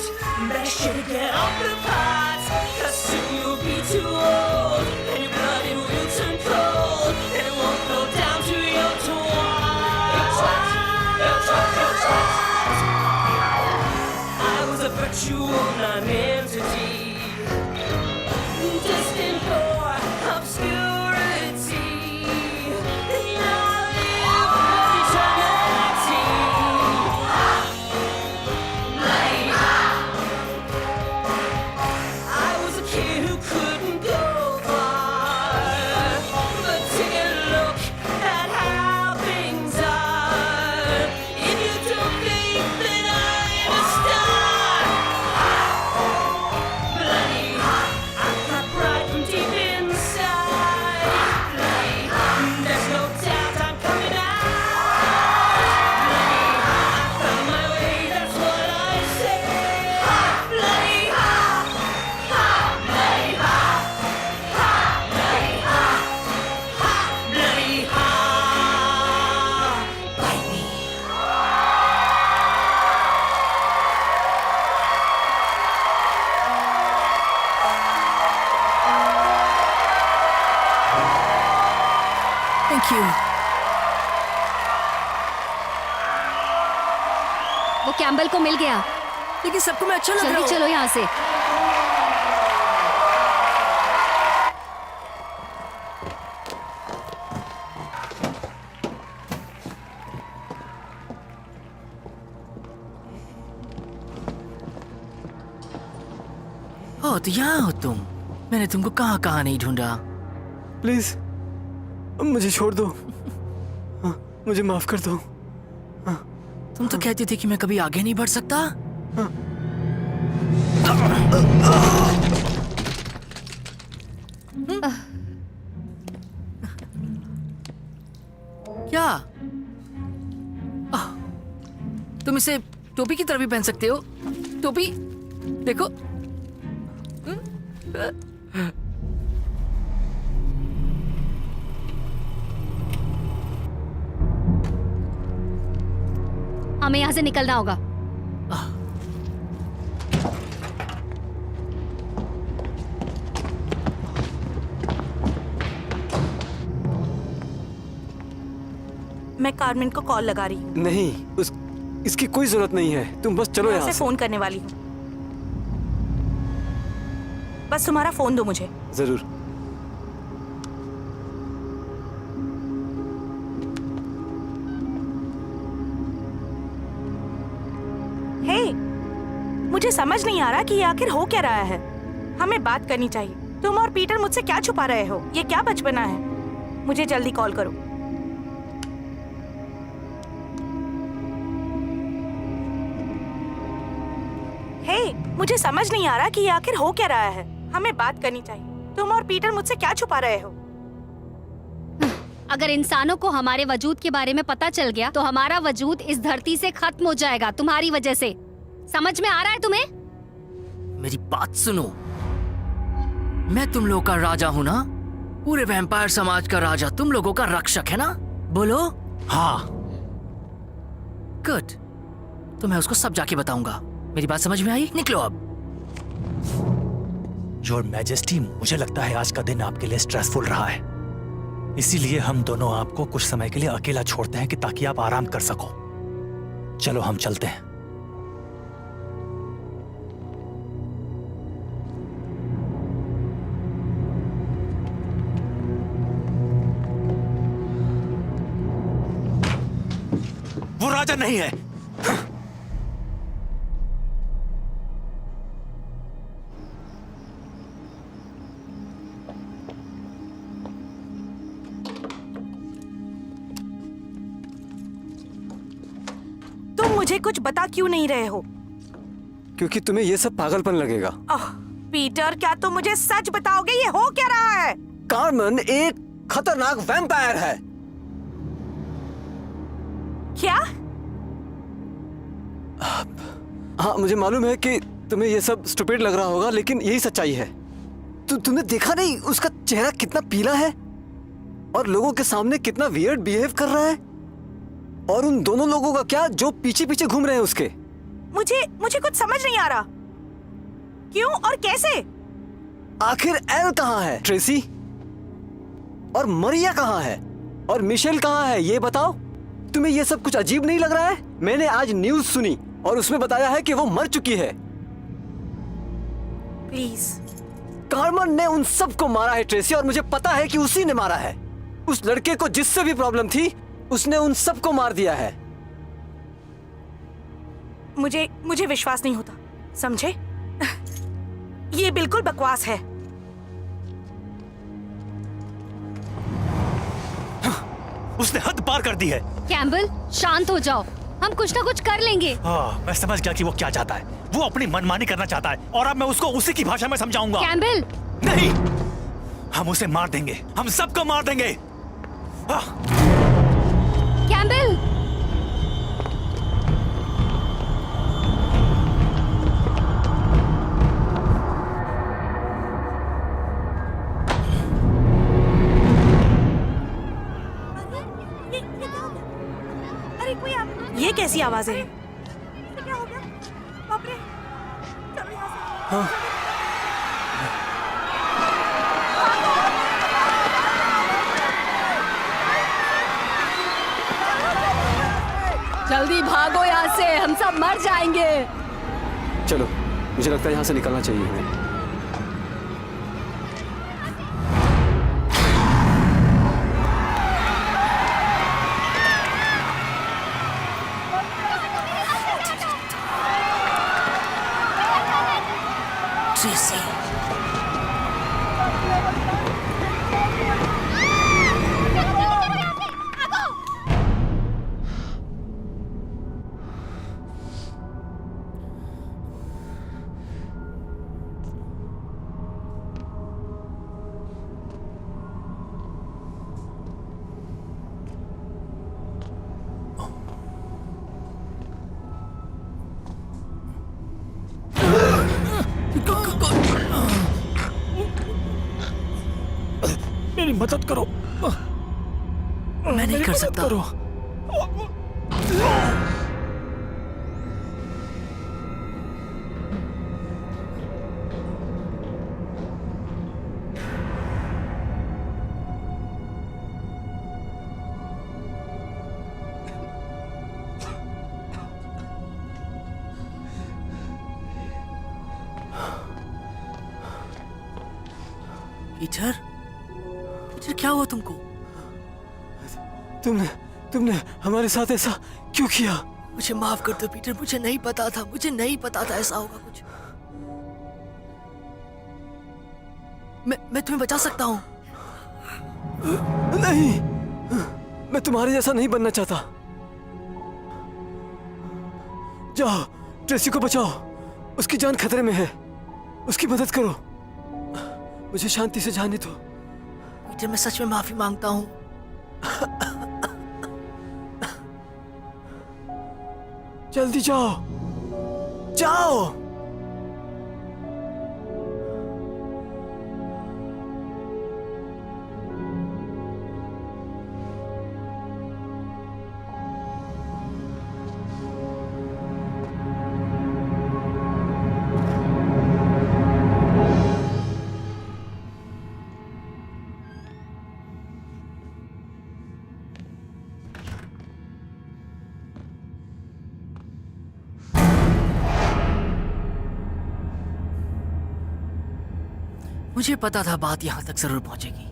Better shit, get off the pot, 'cause soon you'll be too old and your blood it will thank you. वो Campbell को मिल गया। लेकिन सबको मैं अच्छा लग रहा जल्दी हूँ। चलो यहाँ से। ओह, तो यहाँ हो तुम। मैंने तुमको कहाँ कहाँ नहीं ढूंढा। प्लीज मुझे छोड़ दो। हाँ, मुझे माफ कर दो। तुम तो कहती थी कि मैं कभी आगे नहीं बढ़ सकता। क्या? तुम इसे टोपी की तरह भी पहन सकते हो। टोपी देखो। हमें यहाँ से निकलना होगा। मैं कार्मेन को कॉल लगा रही हूँ। नहीं, इसकी कोई जरूरत नहीं है। तुम बस चलो मैं यहाँ उसे से। फोन करने वाली हूँ। बस तुम्हारा फोन दो मुझे। जरूर। हे, मुझे समझ नहीं आ रहा कि ये आखिर हो क्या रहा है। हमें बात करनी चाहिए। तुम और पीटर मुझसे क्या छुपा रहे हो? ये क्या बचपना है? मुझे जल्दी कॉल करो। हे, मुझे समझ नहीं आ रहा कि ये आखिर हो क्या रहा है। हमें बात करनी चाहिए। तुम और पीटर मुझसे क्या छुपा रहे हो? अगर इंसानों को हमारे वजूद के बारे में पता चल गया तो हमारा वजूद इस धरती से खत्म हो जाएगा तुम्हारी वजह से। समझ में आ रहा है तुम्हें? मेरी बात सुनो। मैं तुम लोगों का राजा हूं ना। पूरे वैम्पायर समाज का राजा तुम लोगों का रक्षक है ना। बोलो। हाँ। गुड। तो मैं उसको सब जाके बताऊंगा। मेरी बात समझ में आई? निकलो अब। योर मैजेस्टी, मुझे लगता है आज का दिन आपके लिए स्ट्रेसफुल रहा है। इसीलिए हम दोनों आपको कुछ समय के लिए अकेला छोड़ते हैं कि ताकि आप आराम कर सको। चलो हम चलते हैं। वो राजा नहीं है। तुम मुझे कुछ बता क्यों नहीं रहे हो? क्योंकि तुम्हें ये सब पागलपन लगेगा। पीटर, क्या तुम मुझे सच बताओगे? ये हो क्या रहा है? कार्मेन एक खतरनाक वैम्पायर है। क्या? हाँ, मुझे मालूम है कि तुम्हें ये सब स्टूपिड लग रहा होगा, लेकिन यही सच्चाई है। तुमने देखा नहीं उसका चेहरा कितना पीला है और लोगों के सामने कितना वियर्ड बिहेव कर रहा है। और उन दोनों लोगों का क्या जो पीछे पीछे घूम रहे हैं उसके। मुझे कुछ समझ नहीं आ रहा। क्यों और कैसे? आखिर एल कहाँ है? ट्रेसी और मरिया कहाँ है? और मिशेल कहाँ है? ये बताओ। तुम्हें ये सब कुछ अजीब नहीं लग रहा है? मैंने आज न्यूज़ सुनी और उसमें बताया है कि वो मर चुकी है। प्लीज। कार्मेन ने उन सबको मारा है ट्रेसी, और मुझे पता है कि उसी ने मारा है। उस लड़के को जिससे भी प्रॉब्लम थी उसने उन सबको मार दिया है। मुझे विश्वास नहीं होता, समझे? ये बिल्कुल बकवास है। उसने हद पार कर दी है। कैम्बल, शांत हो जाओ। हम कुछ ना कुछ कर लेंगे। मैं समझ गया कि वो क्या चाहता है। वो अपनी मनमानी करना चाहता है और अब मैं उसको उसी की भाषा में समझाऊंगा। कैम्बल, नहीं, हम उसे मार देंगे। हम सबको मार देंगे। कैम्बल, अरे ये कैसी आवाजें हैं? क्या हो गया? बाप रे! चलो यहाँ से। जल्दी भागो यहाँ से, हम सब मर जाएंगे। चलो, मुझे लगता है यहाँ से निकलना चाहिए हमें। ट्रेसी, मेरी मदद करो। मैं नहीं कर सकता। पीटर, पीटर क्या हुआ तुमको? तुमने हमारे साथ ऐसा क्यों किया? मुझे माफ कर दो पीटर, मुझे नहीं पता था, मुझे नहीं पता था ऐसा होगा कुछ। मैं तुम्हें बचा सकता हूँ। नहीं, मैं तुम्हारे जैसा नहीं बनना चाहता। जाओ, ट्रेसी को बचाओ, उसकी जान खतरे में है, उसकी मदद करो। मुझे शांति से जाने दो। पीटर, मैं सच में माफी मांगता हूँ। जल्दी जाओ, जाओ। मुझे पता था बात यहां तक जरूर पहुंचेगी।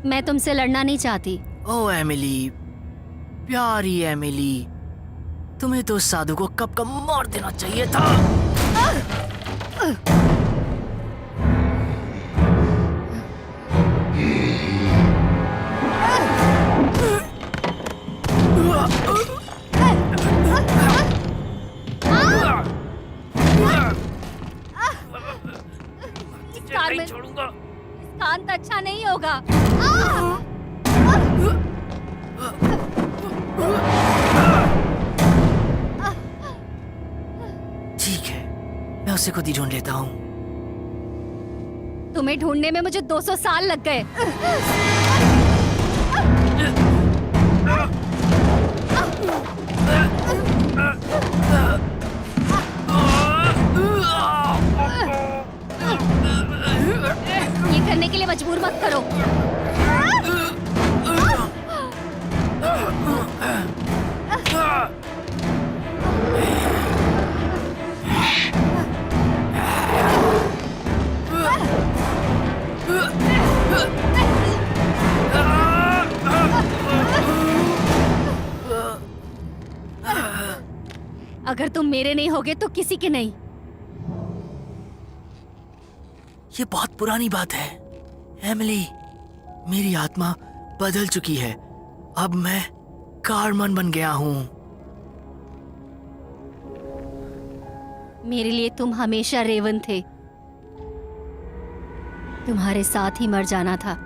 मैं तुमसे लड़ना नहीं चाहती। ओ एमिली, प्यारी एमिली, तुम्हें तो उस साधु को कब का मार देना चाहिए था। कार्मेन, छोड़ूंगा। इसका अंत अच्छा नहीं होगा। ठीक है, मैं उसे खुद ही ढूंढ लेता हूँ। तुम्हें ढूंढने में मुझे 200 साल लग गए। ये करने के लिए मजबूर मत करो। अगर तुम मेरे नहीं होगे तो किसी के नहीं। ये बहुत पुरानी बात है एमिली। मेरी आत्मा बदल चुकी है। अब मैं कार्मन बन गया हूँ। मेरे लिए तुम हमेशा रेवन थे। तुम्हारे साथ ही मर जाना था।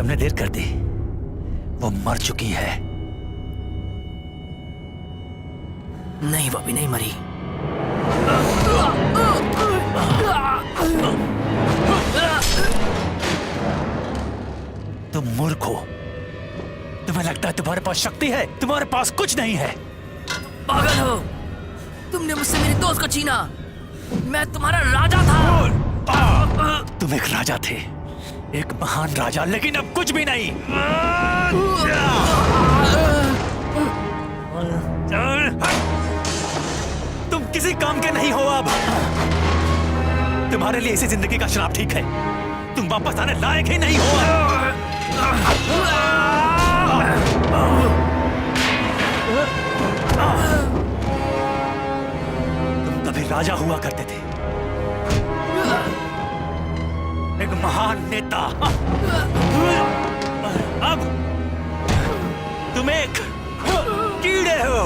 तुमने देर कर दी। वो मर चुकी है। नहीं, वो अभी नहीं मरी। तुम मूर्ख हो। तुम्हें लगता है तुम्हारे पास शक्ति है? तुम्हारे पास कुछ नहीं है। पागल हो। तुमने मुझसे मेरी दोस्त को छीना। मैं तुम्हारा राजा था। तुम एक राजा थे, एक महान राजा, लेकिन अब कुछ भी नहीं। तुम किसी काम के नहीं हो अब। तुम्हारे लिए इसी जिंदगी का श्राप ठीक है। तुम वापस आने लायक ही नहीं हो। तुम कभी राजा हुआ करते थे, एक महान नेता। अब तुम एक कीड़े हो।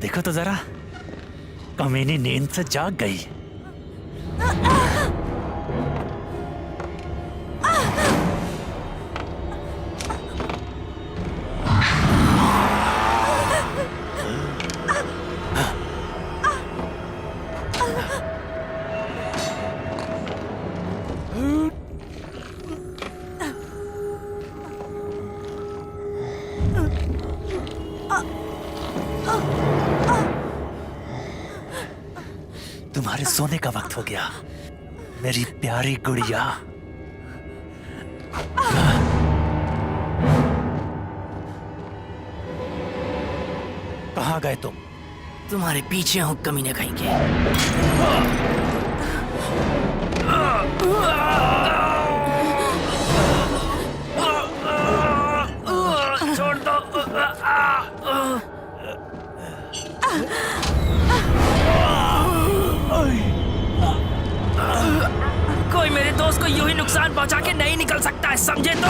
देखो तो जरा, कमीनी नींद से जाग गई। तुम्हारे सोने का वक्त हो गया, मेरी प्यारी गुड़िया। कहाँ गए तुम? तुम्हारे पीछे हूं कमीने कहीं के। छोड़ दो। कोई मेरे दोस्त को यूं ही नुकसान पहुंचा के नहीं निकल सकता है, समझे तो?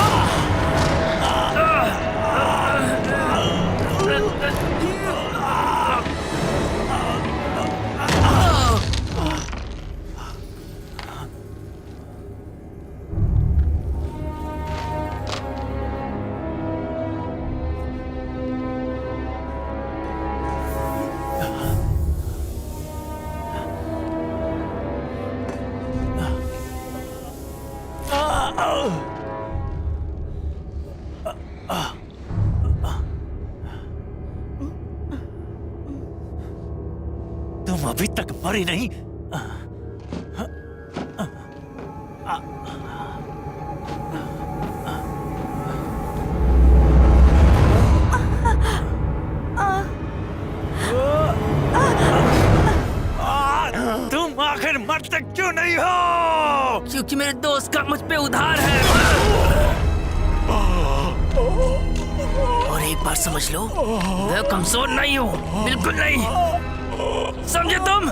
तुम अभी तक मरी नहीं। तुम आखिर मरते क्यों नहीं हो? क्योंकि मेरे दोस्त का मुझ पे उधार है। और एक बार समझ लो, मैं कमजोर नहीं हूँ, बिल्कुल नहीं। समझे तुम?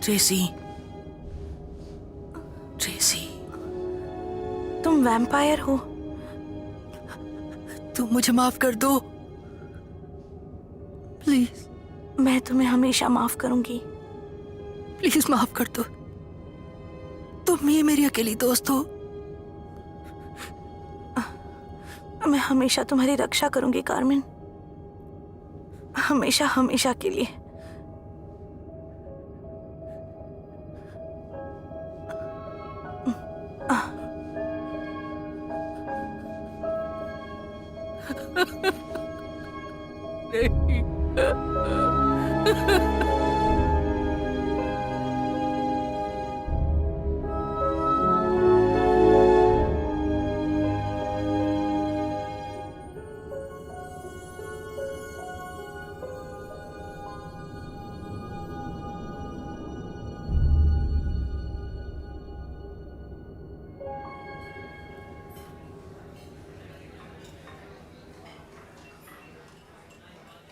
ट्रेसी, ट्रेसी, तुम वैम्पायर हो? तुम मुझे माफ कर दो, प्लीज। मैं तुम्हें हमेशा माफ करूंगी। प्लीज माफ कर दो। तुम ही मेरी अकेली दोस्त हो। मैं हमेशा तुम्हारी रक्षा करूंगी कार्मेन, हमेशा हमेशा के लिए।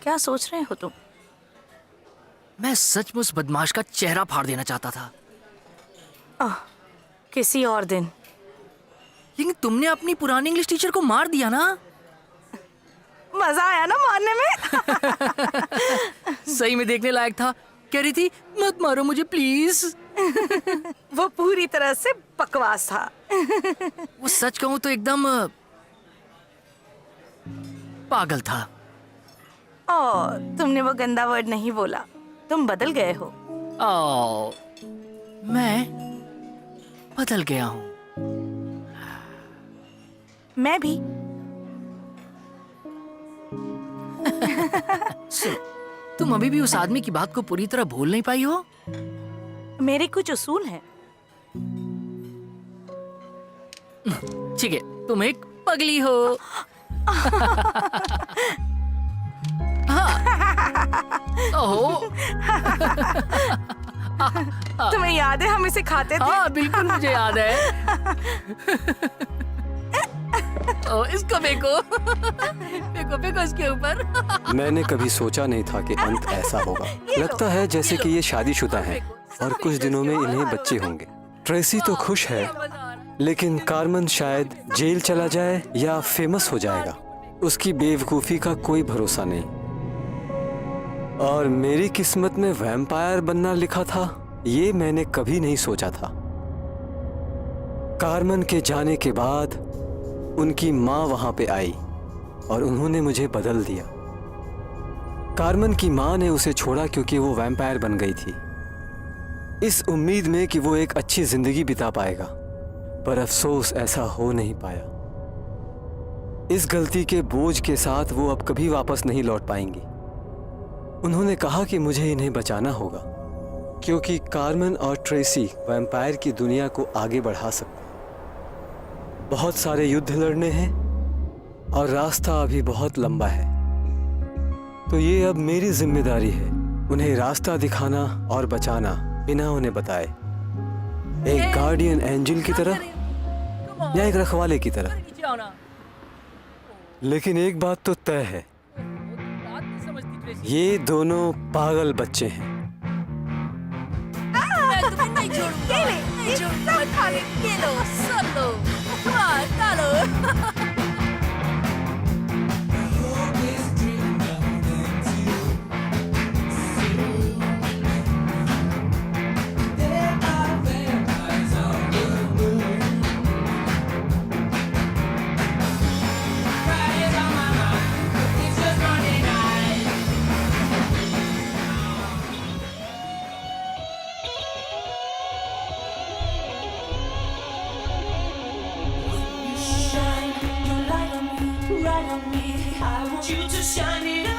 क्या सोच रहे हो तुम? मैं सचमुच उस बदमाश का चेहरा फाड़ देना चाहता था, किसी और दिन। लेकिन तुमने अपनी पुरानी इंग्लिश टीचर को मार दिया ना। मजा आया ना मारने में? सही में देखने लायक था। कह रही थी मत मारो मुझे प्लीज। वो पूरी तरह से बकवास था। वो सच कहूं तो एकदम पागल था। और तुमने वो गंदा वर्ड नहीं बोला, तुम बदल गए हो। ओ, मैं बदल गया हूँ। मैं भी। तुम अभी भी उस आदमी की बात को पूरी तरह भूल नहीं पाई हो? मेरे कुछ उसूल हैं। ठीक है, तुम एक पगली हो। हाँ। ओहो। तुम्हें याद है हम इसे खाते थे? हाँ बिल्कुल मुझे याद है। ओ, इसको फेंको। फेंको फेंको इसके ऊपर। मैंने कभी सोचा नहीं था कि अंत ऐसा होगा। लगता है जैसे कि ये शादीशुदा हैं और कुछ दिनों में इन्हें बच्चे होंगे। ट्रेसी तो खुश है, लेकिन कार्मन शायद जेल चला जाए या फेमस हो जाएगा। उसकी बेवकूफ़ी का कोई भरोसा नहीं। और मेरी किस्मत में वैम्पायर बनना लिखा था, ये मैंने कभी नहीं सोचा था। कार्मन के जाने के बाद उनकी माँ वहां पे आई और उन्होंने मुझे बदल दिया। कार्मन की माँ ने उसे छोड़ा क्योंकि वो वैम्पायर बन गई थी, इस उम्मीद में कि वो एक अच्छी जिंदगी बिता पाएगा। पर अफसोस ऐसा हो नहीं पाया। इस गलती के बोझ के साथ वो अब कभी वापस नहीं लौट पाएंगी। उन्होंने कहा कि मुझे इन्हें बचाना होगा क्योंकि कार्मन और ट्रेसी वैम्पायर की दुनिया को आगे बढ़ा सकते। बहुत सारे युद्ध लड़ने हैं और रास्ता अभी बहुत लंबा है। तो ये अब मेरी जिम्मेदारी है उन्हें रास्ता दिखाना और बचाना बिना उन्हें बताए, एक गार्डियन एंजल की तरह या एक रखवाले की तरह। लेकिन एक बात तो तय है, ये दोनों पागल बच्चे हैं। Shine your light on me, right on me. I want you to shine it